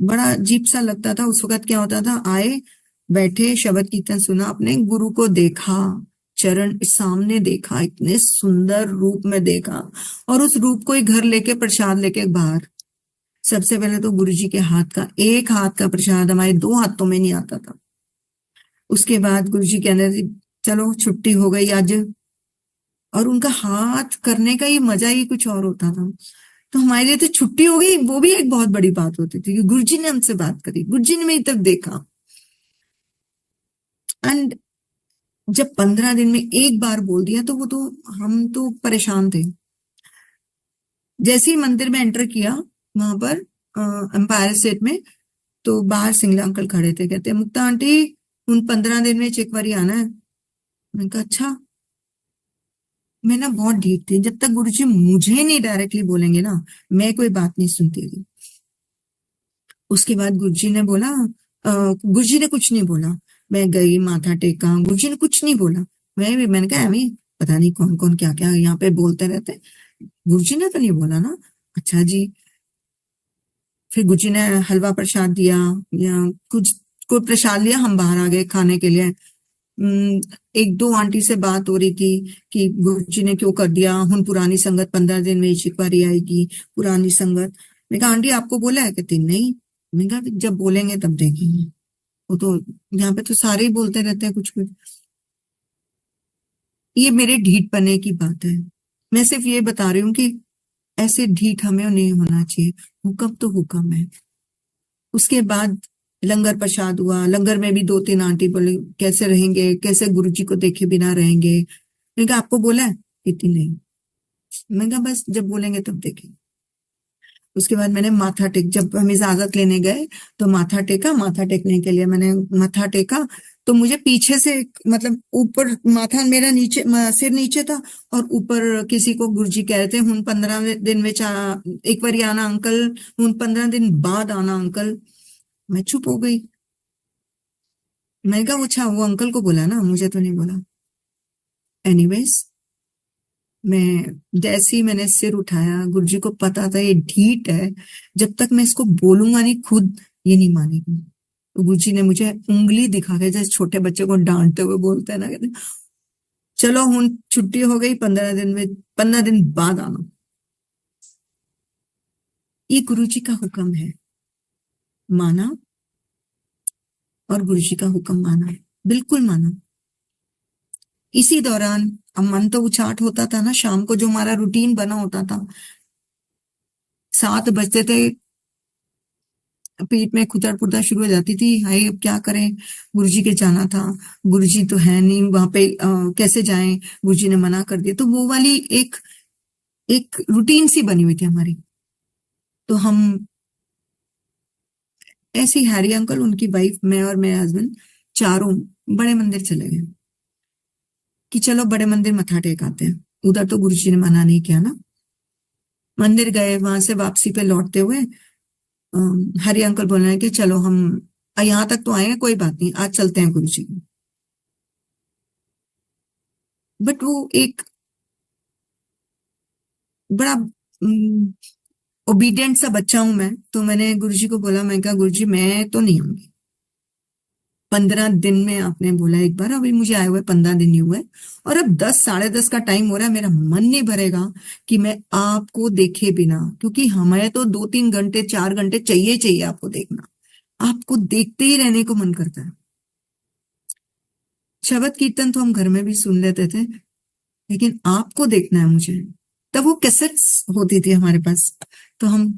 बड़ा अजीब सा लगता था उस वक्त। क्या होता था, आए बैठे शब्द कीर्तन सुना, अपने गुरु को देखा, चरण सामने देखा, इतने सुंदर रूप में देखा, और उस रूप को ही घर लेके प्रसाद लेके बाहर। सबसे पहले तो गुरुजी के हाथ का, एक हाथ का प्रसाद हमारे दो हाथों में नहीं आता था। उसके बाद गुरुजी कहने थे चलो छुट्टी हो गई आज, और उनका हाथ करने का ही मजा ही कुछ और होता था। तो हमारे लिए तो छुट्टी हो गई वो भी एक बहुत बड़ी बात होती थी कि गुरुजी ने हमसे बात करी, गुरुजी ने मेरी तरफ देखा। एंड जब 15 दिन में एक बार बोल दिया तो वो तो हम तो परेशान थे। जैसे ही मंदिर में एंटर किया वहां पर एम्पायर स्टेट में, तो बाहर सिंगला अंकल खड़े थे, कहते मुक्ता आंटी उन 15 दिन में एक बार आना है। मैंने कहा अच्छा। मैं ना बहुत ढीठ थी, जब तक गुरुजी मुझे नहीं डायरेक्टली बोलेंगे ना मैं कोई बात नहीं सुनती थी। उसके बाद गुरुजी ने बोला, गुरुजी ने कुछ नहीं बोला। मैं गई, माथा टेका, गुरुजी ने कुछ नहीं बोला। मैंने कहा अमी पता नहीं कौन कौन क्या क्या यहाँ पे बोलते रहते हैं, गुरुजी ने तो नहीं बोला ना। अच्छा जी। फिर गुरुजी ने हलवा प्रसाद दिया या कुछ कोई प्रसाद लिया, हम बाहर आ गए खाने के लिए। एक दो आंटी से बात हो रही थी कि गुरुजी ने क्यों कर दिया, हुन पुरानी संगत 15 दिन में एक बार ही आएगी, पुरानी संगत। मैं कहा आंटी आपको बोला है? कहती नहीं। मैं कहा जब बोलेंगे तब देखेंगे, वो तो यहाँ पे तो सारे ही बोलते रहते हैं कुछ कुछ। ये मेरे ढीठ पने की बात है। मैं सिर्फ ये बता रही हूँ कि ऐसे ढीठ हमें नहीं होना चाहिए। हुक्म तो हुक्म है। उसके बाद लंगर प्रसाद हुआ, लंगर में भी दो तीन आंटी बोले कैसे रहेंगे, कैसे गुरुजी को देखे बिना रहेंगे। मैंने कहा आपको बोला है? कहती नहीं। मैंने कहा बस जब बोलेंगे तब देखेंगे। उसके बाद मैंने माथा टेक, जब हम इजाजत लेने गए तो माथा टेका, माथा टेकने के लिए मैंने माथा टेका तो मुझे पीछे से मतलब ऊपर माथा मेरा नीचे सिर नीचे था और ऊपर किसी को गुरुजी कह रहे थे हुन 15 दिन में एक बार आना अंकल, हुन 15 दिन बाद आना अंकल। मैं चुप हो गई। मैंने कहा अच्छा वो अंकल को बोला ना, मुझे तो नहीं बोला। एनीवेज, मैं जैसे ही मैंने सिर उठाया, गुरुजी को पता था ये ढीठ है, जब तक मैं इसको बोलूंगा नहीं खुद ये नहीं मानेगी। तो गुरुजी ने मुझे उंगली दिखा के, जैसे छोटे बच्चे को डांटते हुए बोलते हैं ना, कहते चलो हुन छुट्टी हो गई, 15 दिन में 15 दिन बाद आना। ये गुरुजी का हुक्म है, माना। और गुरुजी का हुक्म माना है, बिल्कुल माना। इसी दौरान अब मन तो उचाट होता था ना, शाम को जो हमारा रूटीन बना होता था, 7 बजते थे, पेट में खुदर पुदर शुरू हो जाती थी, हाय अब क्या करें, गुरुजी के जाना था, गुरुजी तो है नहीं वहां पे, कैसे जाएं, गुरुजी ने मना कर दिया। तो वो वाली एक एक रूटीन सी बनी हुई थी हमारी। तो हम ऐसे ही हैरी अंकल, उनकी वाइफ, मैं और मेरे हस्बैंड चारों बड़े मंदिर चले गए कि चलो बड़े मंदिर मत्था टेक आते हैं। उधर तो गुरुजी ने मना नहीं किया ना। मंदिर गए, वहां से वापसी पे लौटते हुए हरि अंकल बोल रहे हैं कि चलो हम यहाँ तक तो आए हैं, कोई बात नहीं आज चलते हैं गुरुजी। बट वो एक बड़ा ओबीडियंट सा बच्चा हूं मैं, तो मैंने गुरुजी को बोला, मैं कहा गुरुजी मैं तो नहीं आऊंगी। 15 दिन में आपने बोला एक बार, अभी मुझे आए हुए 15 दिन ही हुए और अब 10 साढ़े 10 का टाइम हो रहा है, मेरा मन नहीं भरेगा कि मैं आपको देखे बिना, क्योंकि हमें तो 2 3 घंटे 4 घंटे चाहिए चाहिए आपको देखना, आपको देखते ही रहने को मन करता है। शबद कीर्तन तो हम घर में भी सुन लेते थे, लेकिन आपको देखना है मुझे। तब वो कैसेट्स होती थी हमारे पास, तो हम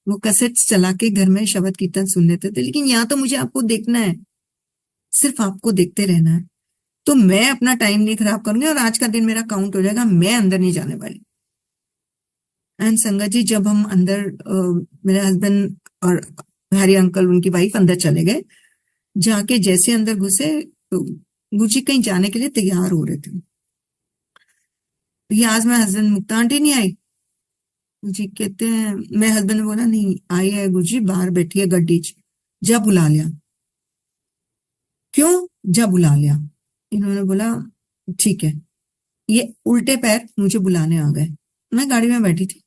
वो कैसेट्स चला के घर में शबद कीर्तन सुन लेते थे, लेकिन यहाँ तो मुझे आपको देखना है, सिर्फ आपको देखते रहना है। तो मैं अपना टाइम नहीं खराब करूंगी और आज का दिन मेरा काउंट हो जाएगा, मैं अंदर नहीं जाने वाली। एंड संगत जी, जब हम अंदर मेरे हस्बैंड और हरी अंकल उनकी वाइफ अंदर चले गए, जाके जैसे अंदर घुसे तो गुरुजी कहीं जाने के लिए तैयार हो रहे थे। ये आज मेरे हस्बैंड, मुक्ता आंटी नहीं आई? जी कहते हैं, मेरे हस्बैंड ने बोला नहीं आई है गुरुजी, बाहर बैठी है गड्डी च, जा बुला लिया। क्यों? जा बुला लिया। इन्होंने बोला ठीक है। ये उल्टे पैर मुझे बुलाने आ गए, मैं गाड़ी में बैठी थी,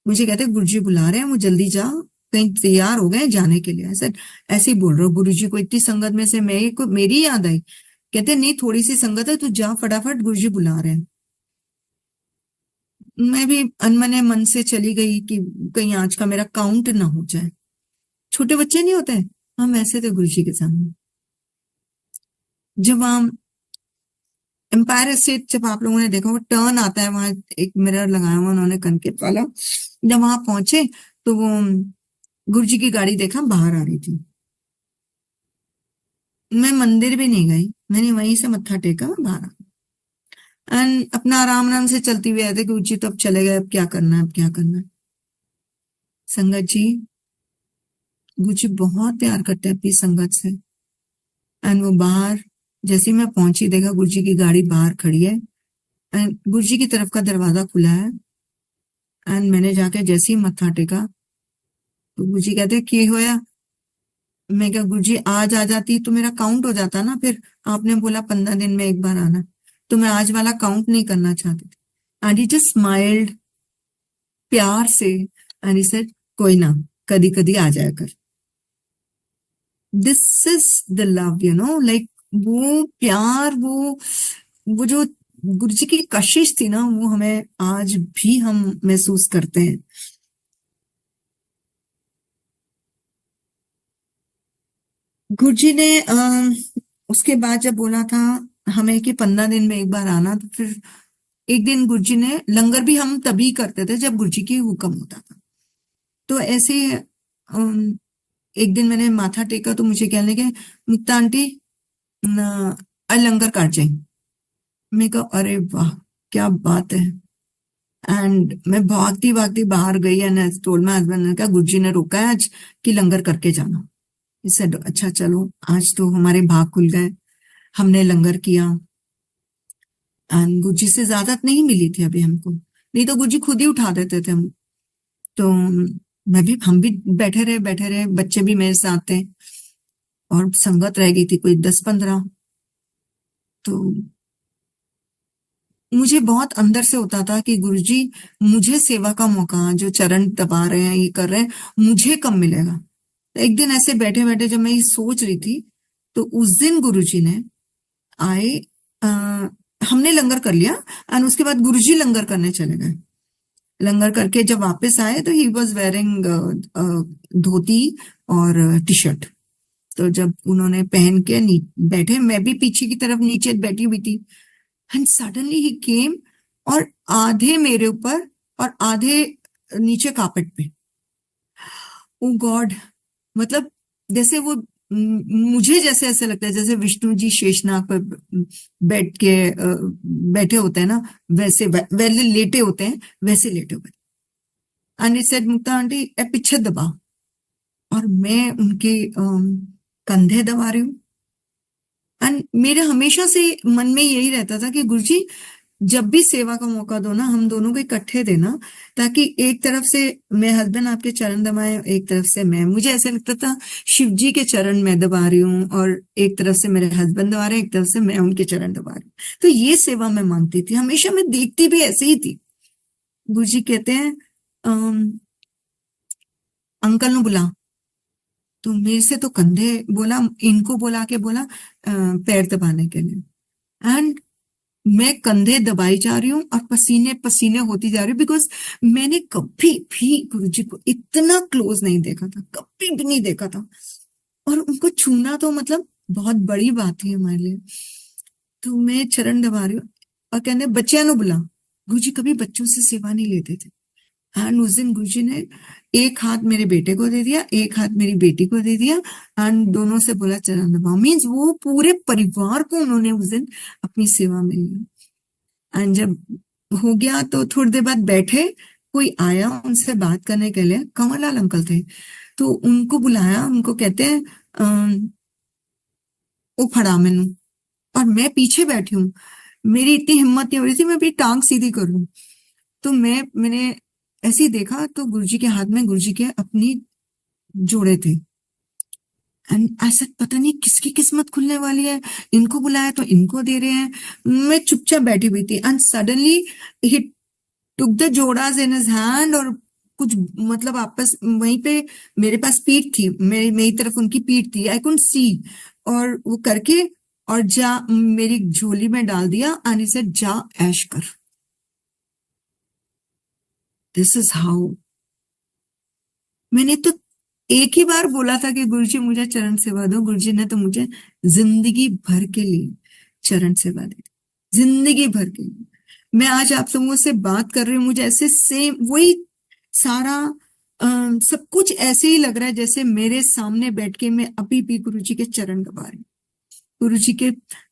मुझे कहते गुरुजी बुला रहे हैं, वो जल्दी जा, कहीं तैयार हो गए जाने के लिए। ऐसे ऐसे ही बोल रहे हो, गुरुजी को इतनी संगत में से मैं को मेरी याद आई। कहते नहीं थोड़ी सी संगत है, तू जा फटाफट, गुरुजी बुला रहे हैं। मैं भी अनमने मन से चली गई कि कहीं आज का मेरा काउंट ना हो जाए। छोटे बच्चे नहीं होते, हम ऐसे थे गुरुजी के सामने। जब हम एम्पायर स्टेट, जब आप लोगों ने देखा वो टर्न आता है, वहां एक मिरर लगाया हुआ उन्होंने कनकेत वाला, जब वहां पहुंचे तो वो गुरुजी की गाड़ी देखा बाहर आ रही थी। मैं मंदिर भी नहीं गई, मैंने वहीं से मत्था टेका, बाहर एंड अपना आराम आराम से चलती हुई आए थे कि उचित, अब चले गए, अब क्या करना है, अब क्या करना है। संगत जी, गुरुजी बहुत प्यार करते हैं अपनी संगत से। एंड वो बाहर, जैसे ही मैं पहुंची, देखा गुरुजी की गाड़ी बाहर खड़ी है एंड गुरुजी की तरफ का दरवाजा खुला है। एंड मैंने जाके जैसे ही मत्था टेका तो गुरुजी कहते कि होया। मैं क्या, गुरुजी आज आ जाती तो मेरा काउंट हो जाता ना, फिर आपने बोला 15 दिन में एक बार आना, तो मैं आज वाला काउंट नहीं करना चाहती थी। एंड ही जस्ट स्माइल्ड प्यार से एंड ही सेड कोई ना, कदी कदी आ जाया कर। This is the love, like वो प्यार, वो जो गुरुजी की कशिश थी ना, वो हमें आज भी हम महसूस करते हैं। गुरुजी ने उसके बाद जब बोला था हमें कि 15 दिन में एक बार आना, तो फिर एक दिन गुरुजी ने, लंगर भी हम तभी करते थे जब गुरुजी की हुक्म होता था। तो ऐसे एक दिन मैंने माथा टेका तो मुझे कहने के, मुक्ता आंटी लंगर काट जाए। मैं कहा अरे वाह, क्या बात है। एंड मैं भागती भागती बाहर गई एंड टोल्ड माय हस्बैंड, ने कहा गुरुजी ने रोका है आज कि लंगर करके जाना। इससे अच्छा चलो, आज तो हमारे भाग खुल गए, हमने लंगर किया। एंड गुरुजी से इजाजत नहीं मिली थी अभी हमको, नहीं तो गुरुजी खुद ही उठा देते थे हम। तो हम भी बैठे रहे, बच्चे भी मेरे साथ थे और संगत रह गई थी कोई 10-15। तो मुझे बहुत अंदर से होता था कि गुरुजी, मुझे सेवा का मौका, जो चरण दबा रहे हैं, ये कर रहे हैं, मुझे कब मिलेगा। तो एक दिन ऐसे बैठे बैठे जब मैं ये सोच रही थी, तो उस दिन गुरुजी ने आए, अ, हमने लंगर कर लिया और उसके बाद गुरुजी लंगर करने चले गए। लंगर करके जब वापस आए तो ही वॉज वेयरिंग धोती और टी शर्ट। तो जब उन्होंने पहन के बैठे, मैं भी पीछे की तरफ नीचे बैठी हुई थी, एंड सडनली ही केम, और आधे मेरे ऊपर और आधे नीचे कार्पेट पे। ओ गॉड, मतलब जैसे वो मुझे जैसे ऐसे लगता है जैसे विष्णु जी शेषनाग पर बैठ के बैठे होते हैं ना, वैसे वैसे लेटे होते हैं, वैसे लेटे हुए। And it said, Mukta aunty ए पीछे दबा, और मैं उनके कंधे दबा रही हूँ। एंड मेरे हमेशा से मन में यही रहता था कि गुरुजी, जब भी सेवा का मौका दो ना, हम दोनों को इकट्ठे देना, ताकि एक तरफ से मेरे हस्बैंड आपके चरण दबाए, एक तरफ से मैं, मुझे ऐसा लगता था शिव जी के चरण मैं दबा रही हूँ और एक तरफ से मेरे हस्बैंड दबा रहे हैं, एक तरफ से मैं उनके चरण दबा रही हूँ। तो ये सेवा मैं मानती थी, हमेशा मैं देखती भी ऐसे ही थी। गुरुजी कहते हैं अंकल नु बुला, तो मेरे से तो कंधे बोला, इनको बोला के बोला पैर दबाने के लिए। एंड मैं कंधे दबाई जा रही हूँ और पसीने पसीने होती जा रही हूँ, बिकॉज मैंने कभी भी गुरुजी को इतना क्लोज नहीं देखा था, कभी भी नहीं देखा था। और उनको छूना तो मतलब बहुत बड़ी बात थी हमारे लिए। तो मैं चरण दबा रही हूँ और कहने बच्चियां नु बुला। गुरुजी कभी बच्चों से सेवा नहीं लेते थे। एंड उस दिन गुरुजी ने एक हाथ मेरे बेटे को दे दिया, एक हाथ मेरी बेटी को दे दिया, एंड दोनों से बोला चरण दबाओ। मीन्स वो पूरे परिवार को उन्होंने उस दिन अपनी सेवा में लिया। एंड जब हो गया तो थोड़ी देर बाद बैठे, कोई आया उनसे बात करने के लिए, कंवरलाल अंकल थे, तो उनको बुलाया, उनको कहते हैं वो फड़ा मैनू, और मैं पीछे बैठी हूँ, मेरी इतनी हिम्मत नहीं हो रही थी मैं अपनी टांग सीधी करूं। तो मैंने ऐसे ही देखा तो गुरुजी के हाथ में गुरुजी के अपनी जोड़े थे। एंड ऐसा पता नहीं किसकी किस्मत खुलने वाली है, इनको बुलाया तो इनको दे रहे हैं। मैं चुपचाप बैठी हुई थी and suddenly he took the जोड़ास इन हिज हैंड, और कुछ मतलब आपस वहीं पे मेरे पास पीठ थी, मेरी तरफ उनकी पीठ थी, आई कुडंट सी, और वो करके और जा मेरी झोली में डाल दिया एंड से जा ऐश कर। This is how. मैंने तो एक ही बार बोला था कि गुरुजी मुझे चरण सेवा दो, गुरुजी ने तो मुझे जिंदगी भर के लिए चरण सेवा दी, जिंदगी भर के लिए। मैं आज आप लोगों से बात कर रही हूँ, मुझे ऐसे सेम वही सारा सब कुछ ऐसे ही लग रहा है जैसे मेरे सामने बैठ के मैं अभी भी गुरुजी के चरण दबा रही हूँ। गुरु जी के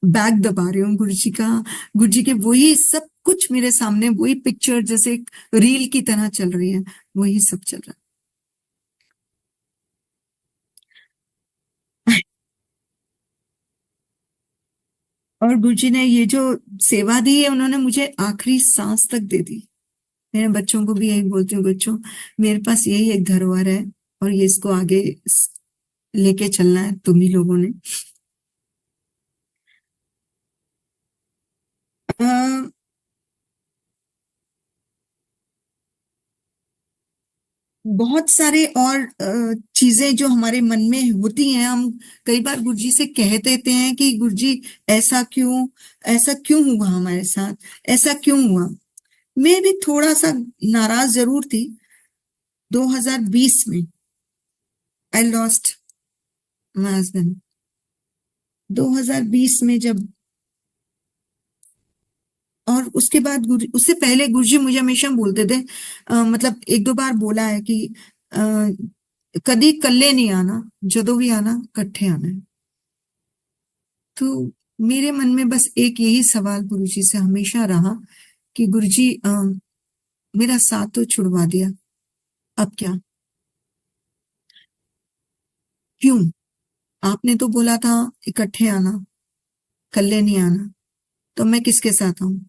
बैग दबा रही हूँ, गुरु जी के वही सब कुछ मेरे सामने, वही पिक्चर जैसे एक रील की तरह चल रही है, वही सब चल रहा है। और गुरु जी ने ये जो सेवा दी है, उन्होंने मुझे आखिरी सांस तक दे दी। मेरे बच्चों को भी यही बोलती हूँ, बच्चों मेरे पास यही एक धरोहर है और ये इसको आगे लेके चलना है तुम ही लोगों ने। अ, बहुत सारे और चीजें जो हमारे मन में होती हैं, हम कई बार गुरुजी से कह देते हैं कि गुरुजी ऐसा क्यों, ऐसा क्यों हुआ हमारे साथ, ऐसा क्यों हुआ। मैं भी थोड़ा सा नाराज जरूर थी 2020 में। आई लॉस्ट माय हस्बैंड 2020 में जब, और उसके बाद गुरु, उससे पहले गुरुजी मुझे हमेशा बोलते थे, मतलब एक दो बार बोला है कि कदी कल्ले नहीं आना, जदों भी आना कट्ठे आना है। तो मेरे मन में बस एक यही सवाल गुरुजी से हमेशा रहा कि गुरुजी मेरा साथ तो छुड़वा दिया, अब क्या, क्यों? आपने तो बोला था इकट्ठे आना, कल्ले नहीं आना, तो मैं किसके साथ आऊं?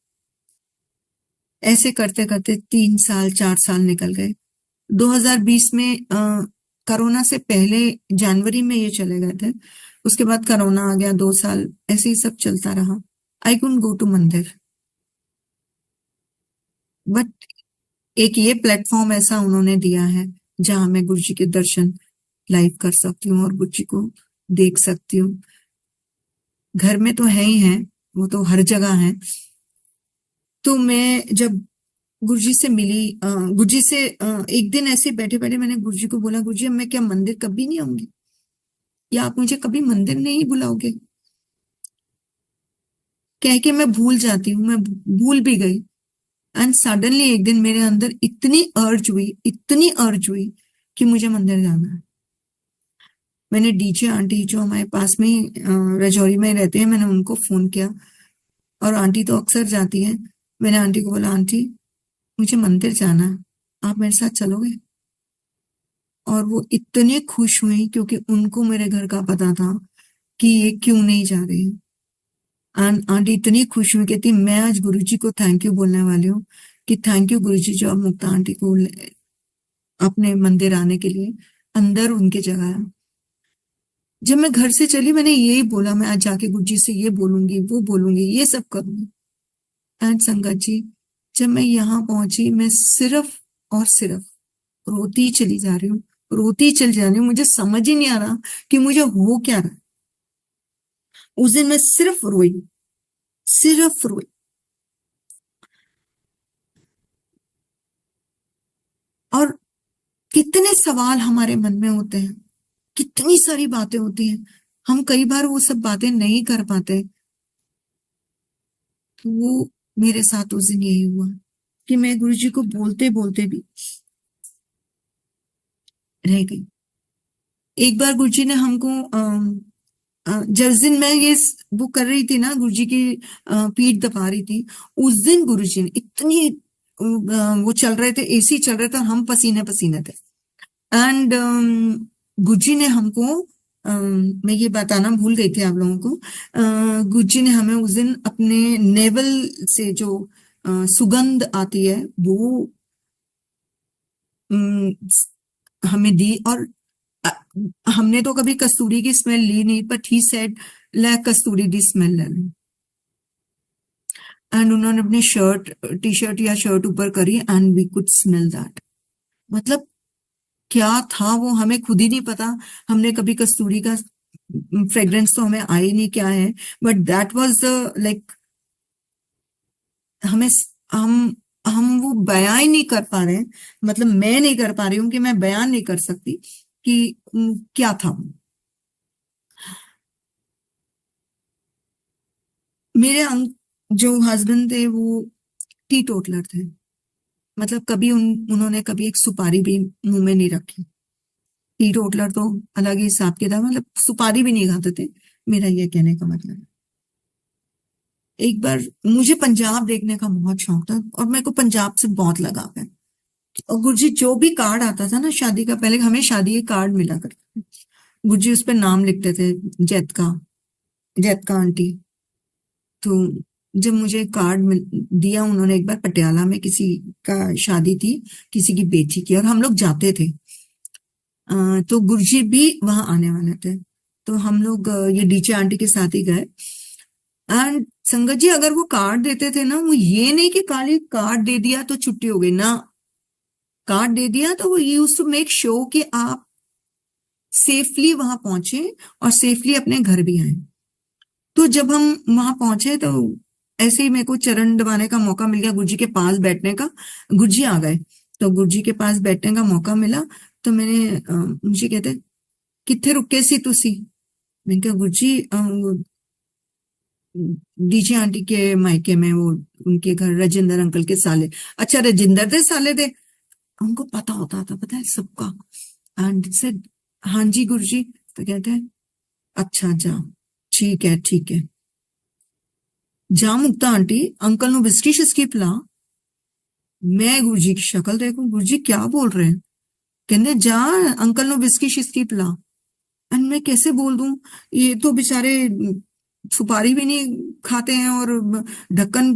ऐसे करते करते 3 साल 4 साल निकल गए। 2020 में कोरोना से पहले जनवरी में ये चले गए थे, उसके बाद कोरोना आ गया, 2 साल ऐसे ही सब चलता रहा। आई कुडंट गो टू मंदिर, बट एक ये प्लेटफॉर्म ऐसा उन्होंने दिया है जहां मैं गुरु जी के दर्शन लाइव कर सकती हूँ और गुरु जी को देख सकती हूँ। घर में तो है ही है, वो तो हर जगह है। तो मैं जब गुरुजी से मिली, गुरुजी से एक दिन ऐसे बैठे बैठे मैंने गुरुजी को बोला, गुरुजी अब मैं क्या मंदिर कभी नहीं आऊंगी, या आप मुझे कभी मंदिर नहीं बुलाओगे? कह के मैं भूल जाती हूँ, मैं भूल भी गई। एंड सडनली एक दिन मेरे अंदर इतनी अर्ज हुई, इतनी अर्ज हुई कि मुझे मंदिर जाना है। मैंने डीजे आंटी जो हमारे पास में ही रजौरी में रहते हैं, मैंने उनको फोन किया, और आंटी तो अक्सर जाती है। मैंने आंटी को बोला, आंटी मुझे मंदिर जाना है, आप मेरे साथ चलोगे? और वो इतने खुश हुई क्योंकि उनको मेरे घर का पता था कि ये क्यों नहीं जा रही। आंटी इतनी खुश हुई, कहती मैं आज गुरुजी को थैंक यू बोलने वाली हूँ कि थैंक यू गुरुजी जो आप मुक्ता आंटी को अपने मंदिर आने के लिए अंदर उनके जगह है। जब मैं घर से चली मैंने यही बोला, मैं आज जाके गुरुजी से ये बोलूंगी, वो बोलूंगी, ये सब करूंगी। एंड संगत जी, जब मैं यहाँ पहुंची, मैं सिर्फ और सिर्फ रोती चली जा रही हूँ, रोती चली जा रही हूँ, मुझे समझ ही नहीं आ रहा कि मुझे हो क्या रहा है। उस दिन मैं सिर्फ रोई, सिर्फ रोई। और कितने सवाल हमारे मन में होते हैं, कितनी सारी बातें होती हैं, हम कई बार वो सब बातें नहीं कर पाते। तो वो मेरे साथ उस दिन यही हुआ कि मैं गुरुजी को बोलते बोलते भी रह गई। एक बार गुरुजी ने हमको जिस दिन मैं ये वो कर रही थी ना, गुरुजी की पीठ दबा रही थी, उस दिन गुरुजी ने इतनी वो चल रहे थे, एसी चल रहे थे, हम पसीने पसीने थे। एंड गुरुजी ने हमको मैं ये बताना भूल गई थी आप लोगों को, गुरुजी ने हमें उस दिन अपने नेवल से जो सुगंध आती है वो हमें दी। और अ, हमने तो कभी कस्तूरी की स्मेल ली नहीं, बट ही सेड ला कस्तूरी दी स्मेल ले लो। एंड उन्होंने अपनी शर्ट, टी शर्ट या शर्ट ऊपर करी, and we could smell that. मतलब क्या था वो हमें खुद ही नहीं पता। हमने कभी कस्तूरी का फ्रेग्रेंस तो हमें आया ही नहीं क्या है, but that was the like, हमें हम वो बयां ही नहीं कर पा रहे हैं। मतलब मैं नहीं कर पा रही हूँ कि मैं बयान नहीं कर सकती कि क्या था वो। मेरे जो हस्बैंड थे वो टी टोटलर थे। मतलब कभी उन्होंने कभी एक सुपारी भी मुंह में नहीं रखी। टी टोटलर तो अलग ही हिसाब के था, मतलब सुपारी भी नहीं खाते थे, मेरा ये कहने का मतलब है। एक बार मुझे पंजाब देखने का बहुत शौक था और मेरे को पंजाब से बहुत लगाव है। और गुरुजी जो भी कार्ड आता था ना शादी का, पहले हमें शादी के कार्ड मिला करते थे, गुरुजी उस पे नाम लिखते थे, जैतका, जैतका आंटी। तो जब मुझे कार्ड दिया उन्होंने, एक बार पटियाला में किसी का शादी थी, किसी की बेटी की, और हम लोग जाते थे। तो गुरुजी भी वहां आने वाले थे, तो हम लोग ये डीजे आंटी के साथ ही गए। एंड संगत जी, अगर वो कार्ड देते थे ना, वो ये नहीं कि खाली कार्ड दे दिया तो छुट्टी हो गई ना, कार्ड दे दिया तो वो यूज टू मेक श्योर कि आप सेफली वहां पहुंचे और सेफली अपने घर भी आए। तो जब हम वहां पहुंचे तो ऐसे ही मेरे को चरण दबाने का मौका मिल गया, गुरुजी के पास बैठने का। गुरुजी आ गए तो गुरुजी के पास बैठने का मौका मिला। तो मैंने मुझे कहते, कित्थे रुके सी तुसी? मैंने कहा गुरुजी डीजे आंटी के मायके में, वो उनके घर राजेंद्र अंकल के साले। अच्छा, राजेंद्र दे साले दे? उनको पता होता था, पता है सबका। एंड से, हाँ जी गुरुजी। तो कहते हैं अच्छा जा, ठीक है ठीक है, जा मुक्ता आंटी अंकल नु बिस्की शिस्की पिला। मैं गुरुजी की शक्ल देखूं, गुरुजी क्या बोल रहे हैं? कहते जा अंकल नु बिस्की शिस्की पिला। एंड मैं कैसे बोल दूं, ये तो बेचारे सुपारी भी नहीं खाते हैं और ढक्कन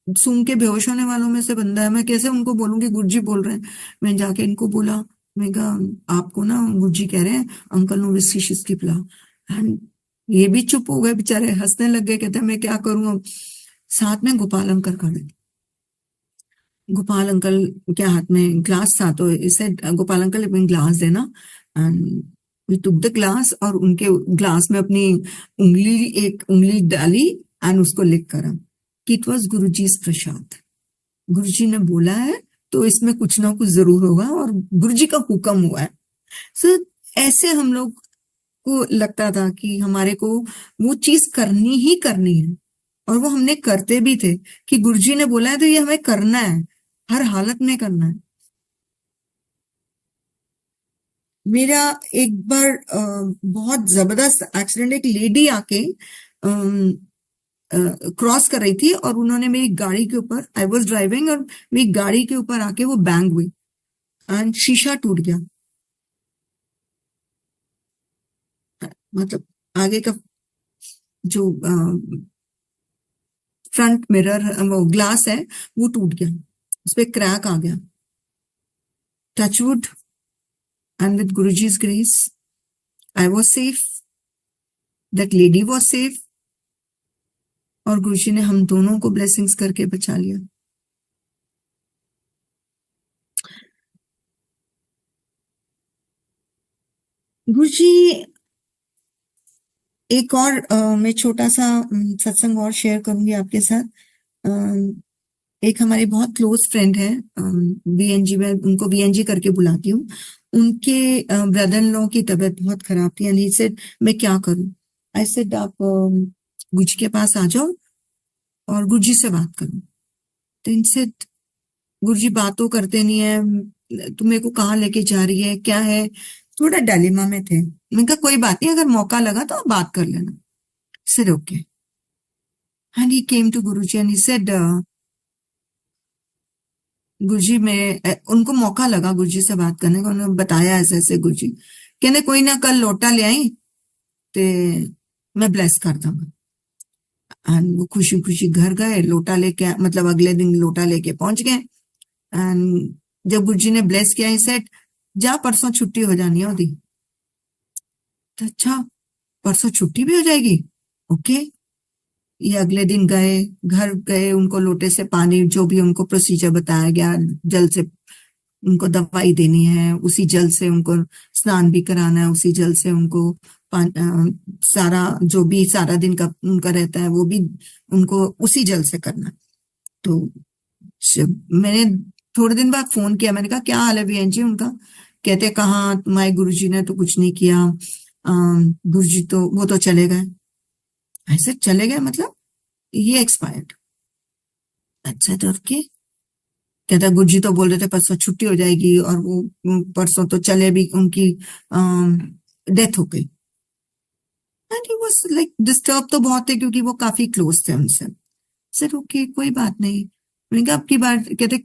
सूंघ के बेहोश होने वालों में से बंदा है। मैं कैसे उनको बोलूंगी गुरुजी बोल रहे हैं? मैं जाके इनको बोला, मैं कहा आपको ना गुरुजी कह रहे हैं अंकल नु विस्की शिस्की पिला। एंड ये भी चुप हो गए बेचारे, हंसने लग गए। कहते हैं मैं क्या करूं अब। साथ में गोपाल अंकल खड़े। गोपाल अंकल के हाथ में ग्लास था, तो इसे गोपाल अंकल अपनी ग्लास देना। And we took the glass और उनके ग्लास में अपनी उंगली, एक उंगली डाली एंड उसको लिख करा कि इट वॉज गुरुजी's प्रसाद। गुरुजी ने बोला है तो इसमें कुछ ना कुछ जरूर होगा और गुरुजी का हुक्म हुआ है। सो ऐसे हम लोग को लगता था कि हमारे को वो चीज करनी ही करनी है, और वो हमने करते भी थे कि गुरुजी ने बोला है तो ये हमें करना है, हर हालत में करना है। मेरा एक बार बहुत जबरदस्त एक्सीडेंट, एक लेडी आके क्रॉस कर रही थी और उन्होंने मेरी गाड़ी के ऊपर, आई वॉज ड्राइविंग, और मेरी गाड़ी के ऊपर आके वो बैंग हुई एंड शीशा टूट गया। मतलब आगे का जो फ्रंट मिरर, वो ग्लास है, वो टूट गया, उस पर क्रैक आ गया। टचवुड एंड विद गुरुजी's grace I was safe, that lady was safe, और गुरुजी ने हम दोनों को ब्लेसिंग्स करके बचा लिया। गुरुजी, एक और मैं छोटा सा सत्संग और शेयर करूंगी आपके साथ। एक हमारे बहुत क्लोज फ्रेंड है, बीएनजी में, उनको बीएनजी करके बुलाती हूँ। उनके ब्रदर इन लॉ की तबीयत बहुत खराब थी एंड ही सेड मैं क्या करूं। आई सेड आप गुरुजी के पास आ जाओ और गुरुजी से बात करो। तो इनसे, गुरुजी बात तो करते नहीं है, तुम मेरे को कहाँ लेके जा रही है, क्या है? थोड़ा डायलेमा में थे। मैंने कहा कोई बात नहीं, अगर मौका लगा तो आप बात कर लेना। Said okay. And he came to Guruji and he said Guruji, में उनको मौका लगा गुरुजी से बात करने का, उन्होंने बताया ऐसे ऐसे। गुरुजी कहने कोई ना, कल लोटा ले आई ते मैं ब्लेस कर दूंगा। एंड वो खुशी खुशी घर गए, लोटा लेके, मतलब अगले दिन लोटा लेके पहुंच गए। एंड जब गुरुजी ने ब्लेस किया, ही सेड जा परसों छुट्टी हो जानी है ओदी। तो अच्छा, परसों छुट्टी भी हो जाएगी, ओके। ये अगले दिन गए, घर गए, उनको लोटे से पानी, जो भी उनको प्रोसीजर बताया गया, जल से उनको दवाई देनी है, उसी जल से उनको स्नान भी कराना है, उसी जल से उनको सारा जो भी सारा दिन का उनका रहता है वो भी उनको उसी जल से करना है। तो मैंने थोड़े दिन बाद फोन किया, मैंने कहा क्या हाल है बहन जी उनका? कहते कहाँ, तुम्हारे गुरुजी ने तो कुछ नहीं किया, गुरुजी तो वो तो चले गए। ऐसे चले गए मतलब ये एक्सपायर्ड? अच्छा, तो के कहता गुरुजी तो बोल रहे थे परसों छुट्टी हो जाएगी, और वो परसों तो चले भी, उनकी डेथ हो गई। And he was like disturb तो बहुत थे क्योंकि वो काफी क्लोज थे उनसे। सर ओके कोई बात नहीं। मैंने कहा आपकी बात कहते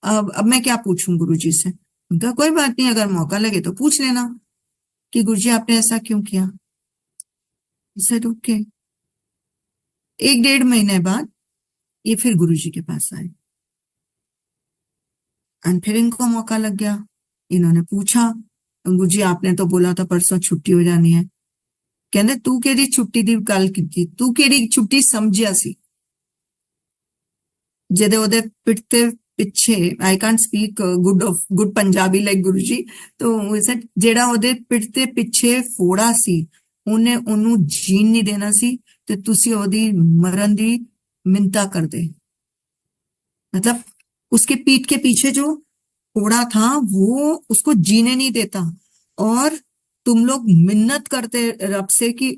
अब मैं क्या पूछूं गुरुजी से। उनका कोई बात नहीं, अगर मौका लगे तो पूछ लेना कि गुरुजी आपने ऐसा क्यों किया। Sir okay. 1 डेढ़ महीने बाद ये फिर गुरुजी के पास आए एंड फिर इनको मौका लग गया। इन्होंने पूछा गुरुजी आपने तो बोला था परसों छुट्टी हो जानी है। कहते तू केड़ी छुट्टी दी गल की, तू केड़ी छुट्टी समझिया सी ਜਿਹਦੇ ਉਹਦੇ ਪਿੱਠ ਤੇ ਪਿੱਛੇ I can't speak good Punjabi like Guru ji. तो ਜਿਹੜਾ ਉਹਦੇ ਪਿੱਠ ਤੇ ਪਿੱਛੇ ਫੋੜਾ ਸੀ ਉਹਨੇ ਉਹਨੂੰ ਜੀਣ ਨਹੀਂ ਦੇਣਾ ਸੀ ਤੇ ਤੁਸੀਂ ਉਹਦੀ ਮਰਨ ਦੀ ਮਿੰਤਾ ਕਰਦੇ। मतलब उसके पीठ के पीछे जो फोड़ा था वो उसको जीने नहीं देता और तुम लोग मिन्नत करते रब से कि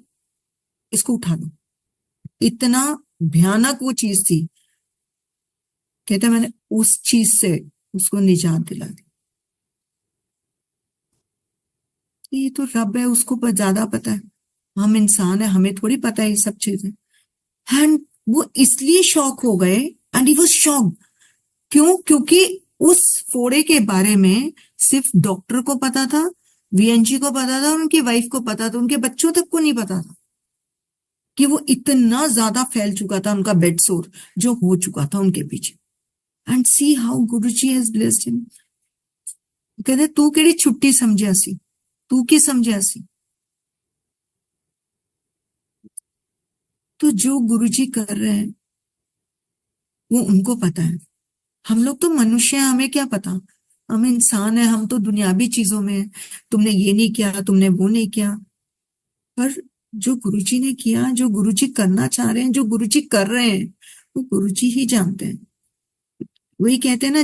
इसको उठा लो। इतना भयानक वो चीज थी। कहते मैंने उस चीज से उसको निजात दिला दी। ये तो रब है, उसको ज्यादा पता है। हम इंसान है, हमें थोड़ी पता है ये सब चीजें। एंड वो इसलिए शॉक हो गए एंड ही वाज शॉक। क्यों? क्योंकि उस फोड़े के बारे में सिर्फ डॉक्टर को पता था, वीएनजी को पता था और उनकी वाइफ को पता था, उनके बच्चों तक को नहीं पता था कि वो इतना ज्यादा फैल चुका था उनका बेड सोर जो हो चुका था उनके पीछे। And see how Guruji has blessed him. कहते तू केड़ी छुट्टी समझिया सी, तू की समझिया सी। तो जो गुरुजी कर रहे हैं वो उनको पता है। हम लोग तो मनुष्य हैं, हमें क्या पता। हम इंसान है, हम तो दुनियावी चीजों में हैं। तुमने ये नहीं किया, तुमने वो नहीं किया। पर जो गुरुजी ने किया, जो गुरुजी करना चाह रहे हैं, जो गुरुजी कर रहे हैं, वो गुरुजी ही जानते हैं। वही कहते हैं ना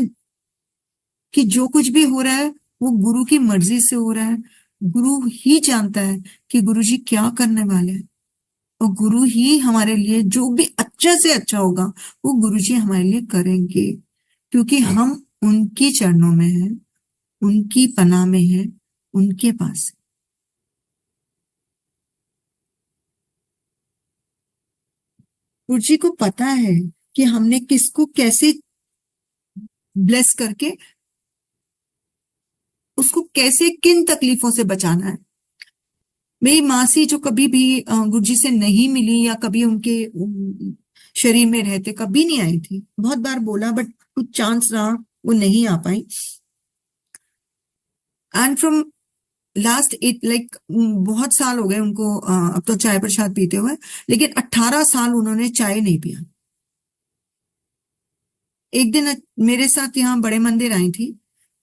कि जो कुछ भी हो रहा है वो गुरु की मर्जी से हो रहा है। गुरु ही जानता है कि गुरुजी क्या करने वाले हैं और गुरु ही हमारे लिए जो भी अच्छा से अच्छा होगा वो गुरुजी हमारे लिए करेंगे, क्योंकि हम उनकी चरणों में हैं, उनकी पनाह में हैं, उनके पास है। गुरुजी को पता है कि हमने किसको कैसे ब्लेस करके उसको कैसे किन तकलीफों से बचाना है। मेरी मासी जो कभी भी गुरुजी से नहीं मिली या कभी उनके शरीर में रहते कभी नहीं आई थी। बहुत बार बोला बट कुछ चांस रहा वो नहीं आ पाई। And from last it like बहुत साल हो गए उनको अब तो चाय प्रसाद पीते हुए, लेकिन 18 साल उन्होंने चाय नहीं पिया। एक दिन मेरे साथ यहाँ बड़े मंदिर आई थी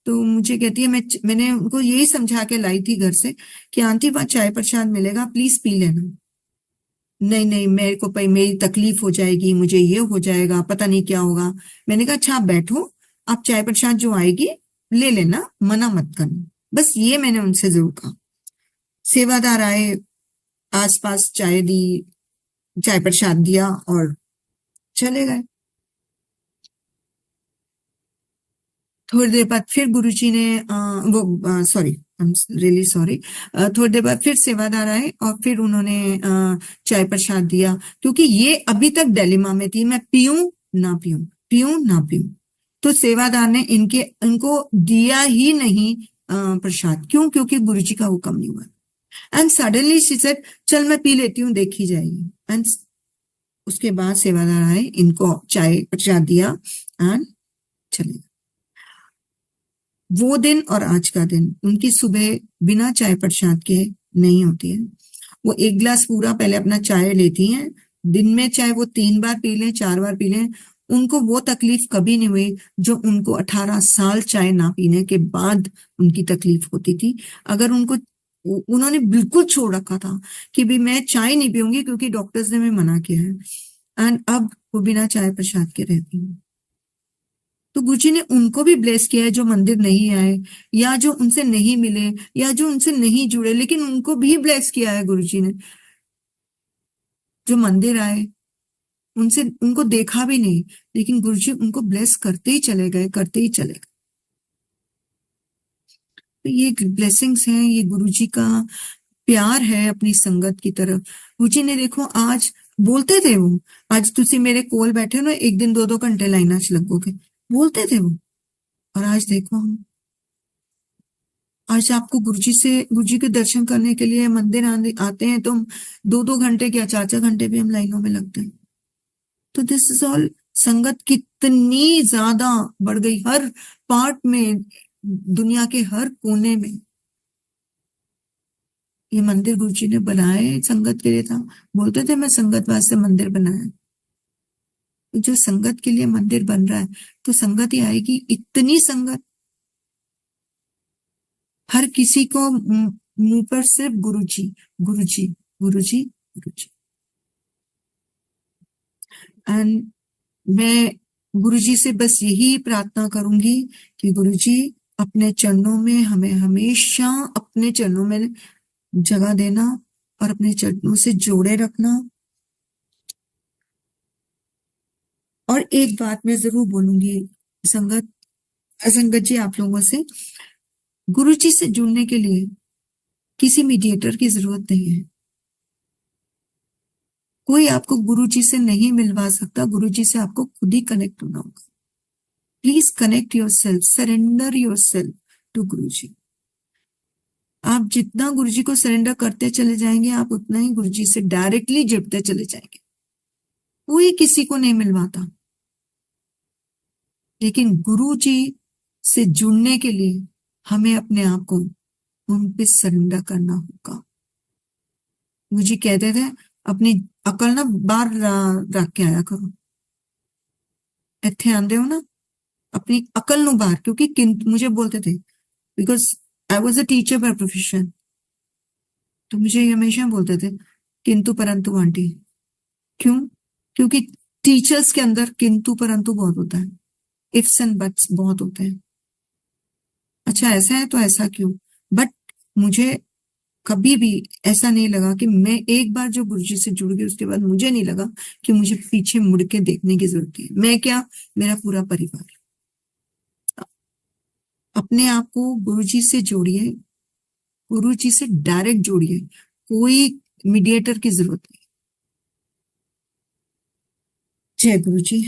तो मुझे कहती है मैंने उनको यही समझा के लाई थी घर से कि आंटी वहां चाय प्रसाद मिलेगा, प्लीज पी लेना। नहीं नहीं मेरे को भाई मेरी तकलीफ हो जाएगी, मुझे ये हो जाएगा, पता नहीं क्या होगा। मैंने कहा अच्छा आप बैठो, आप चाय प्रसाद जो आएगी ले लेना, मना मत करना। बस ये मैंने उनसे जरूर कहा। सेवादार आए, आसपास चाय दी, चाय प्रसाद दिया और चले गए। थोड़ी देर बाद फिर गुरुजी ने वो sorry I am really sorry, थोड़ी देर बाद फिर सेवादार आए और फिर उन्होंने चाय प्रसाद दिया, क्योंकि ये अभी तक डिलेमा में थी, मैं पीऊं ना पीऊं, पीऊं ना पीऊं। तो सेवादार ने इनको दिया ही नहीं प्रसाद। क्यों? क्योंकि गुरुजी का हुक्म नहीं हुआ। एंड सडनली शी सेड चल मैं पी लेती हूँ, देखी जाएगी। एंड उसके बाद सेवादार आए, इनको चाय प्रसाद दिया एंड चले। वो दिन और आज का दिन उनकी सुबह बिना चाय प्रसाद के नहीं होती है। वो 1 गिलास पूरा पहले अपना चाय लेती हैं, दिन में चाहे वो 3 बार पी लें 4 बार पी लें, उनको वो तकलीफ कभी नहीं हुई जो उनको 18 साल चाय ना पीने के बाद उनकी तकलीफ होती थी। अगर उनको उन्होंने बिल्कुल छोड़ रखा था कि भी मैं चाय नहीं पीऊंगी क्योंकि डॉक्टर्स ने मैं मना किया है, एंड अब वो बिना चाय प्रसाद के रहती हूँ। तो गुरुजी ने उनको भी ब्लेस किया है जो मंदिर नहीं आए या जो उनसे नहीं मिले या जो उनसे नहीं जुड़े, लेकिन उनको भी ब्लेस किया है गुरुजी ने। जो मंदिर आए उनसे उनको देखा भी नहीं, लेकिन गुरुजी उनको ब्लेस करते ही चले गए, करते ही चले गए। तो ये ब्लेसिंग्स हैं, ये गुरुजी का प्यार है अपनी संगत की तरफ। रुचि ने देखो आज बोलते थे वो, आज तुसी मेरे कोल बैठे हो ना, एक दिन 2-2 घंटे लाइना च लगोगे, बोलते थे वो। और आज देखो हम, आज आपको गुरुजी के दर्शन करने के लिए मंदिर आते हैं तो हम 2-2 घंटे क्या 4-4 घंटे भी हम लाइनों में लगते हैं। तो दिस इज ऑल, संगत कितनी ज्यादा बढ़ गई हर पार्ट में, दुनिया के हर कोने में। ये मंदिर गुरुजी ने बनाए संगत के लिए था, बोलते थे मैं संगत वास्ते मंदिर बनाया। जो संगत के लिए मंदिर बन रहा है तो संगत ही आएगी, इतनी संगत। हर किसी को मुंह पर सिर्फ गुरुजी गुरुजी गुरुजी गुरुजी। एंड मैं गुरुजी से बस यही प्रार्थना करूंगी कि गुरुजी अपने चरणों में हमें हमेशा अपने चरणों में जगह देना और अपने चरणों से जोड़े रखना। और एक बात मैं जरूर बोलूंगी संगत संगत जी आप लोगों से, गुरुजी से जुड़ने के लिए किसी मीडिएटर की जरूरत नहीं है। कोई आपको गुरुजी से नहीं मिलवा सकता, गुरुजी से आपको खुद ही कनेक्ट होना होगा। Please connect yourself, surrender yourself to Guruji. आप जितना गुरुजी को सरेंडर करते चले जाएंगे, आप उतना ही गुरुजी से डायरेक्टली जुड़ते चले जाएंगे। कोई किसी को नहीं मिलवाता, लेकिन गुरुजी से जुड़ने के लिए हमें अपने आप को उन पे सरेंडर करना होगा। गुरुजी कहते थे अपनी अकल ना बाहर रख के आया करो, इत्थे आंदे हो ना अपनी अकल नु बाहर, क्योंकि मुझे बोलते थे, because I was a teacher by profession, तो मुझे हमेशा बोलते थे किंतु परंतु आंटी। क्यों? क्योंकि टीचर्स के अंदर किंतु परंतु बहुत होता है, इफ्स एंड बट्स बहुत होते हैं। अच्छा ऐसा है तो ऐसा क्यों? बट मुझे कभी भी ऐसा नहीं लगा कि मैं एक बार जो गुरुजी से जुड़ गई उसके बाद मुझे नहीं लगा कि मुझे पीछे मुड़ के देखने की जरूरत है। मैं क्या, मेरा पूरा परिवार। अपने आप को गुरुजी से जोड़िए, गुरुजी से डायरेक्ट जोड़िए, कोई मीडिएटर की जरूरत नहीं। जय गुरुजी।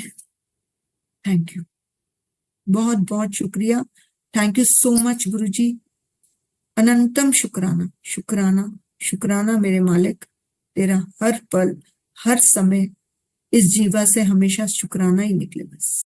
थैंक यू, बहुत बहुत शुक्रिया। थैंक यू सो मच गुरुजी। अनंतम शुक्राना, शुक्राना, शुक्राना मेरे मालिक। तेरा हर पल हर समय इस जीवा से हमेशा शुक्राना ही निकले बस।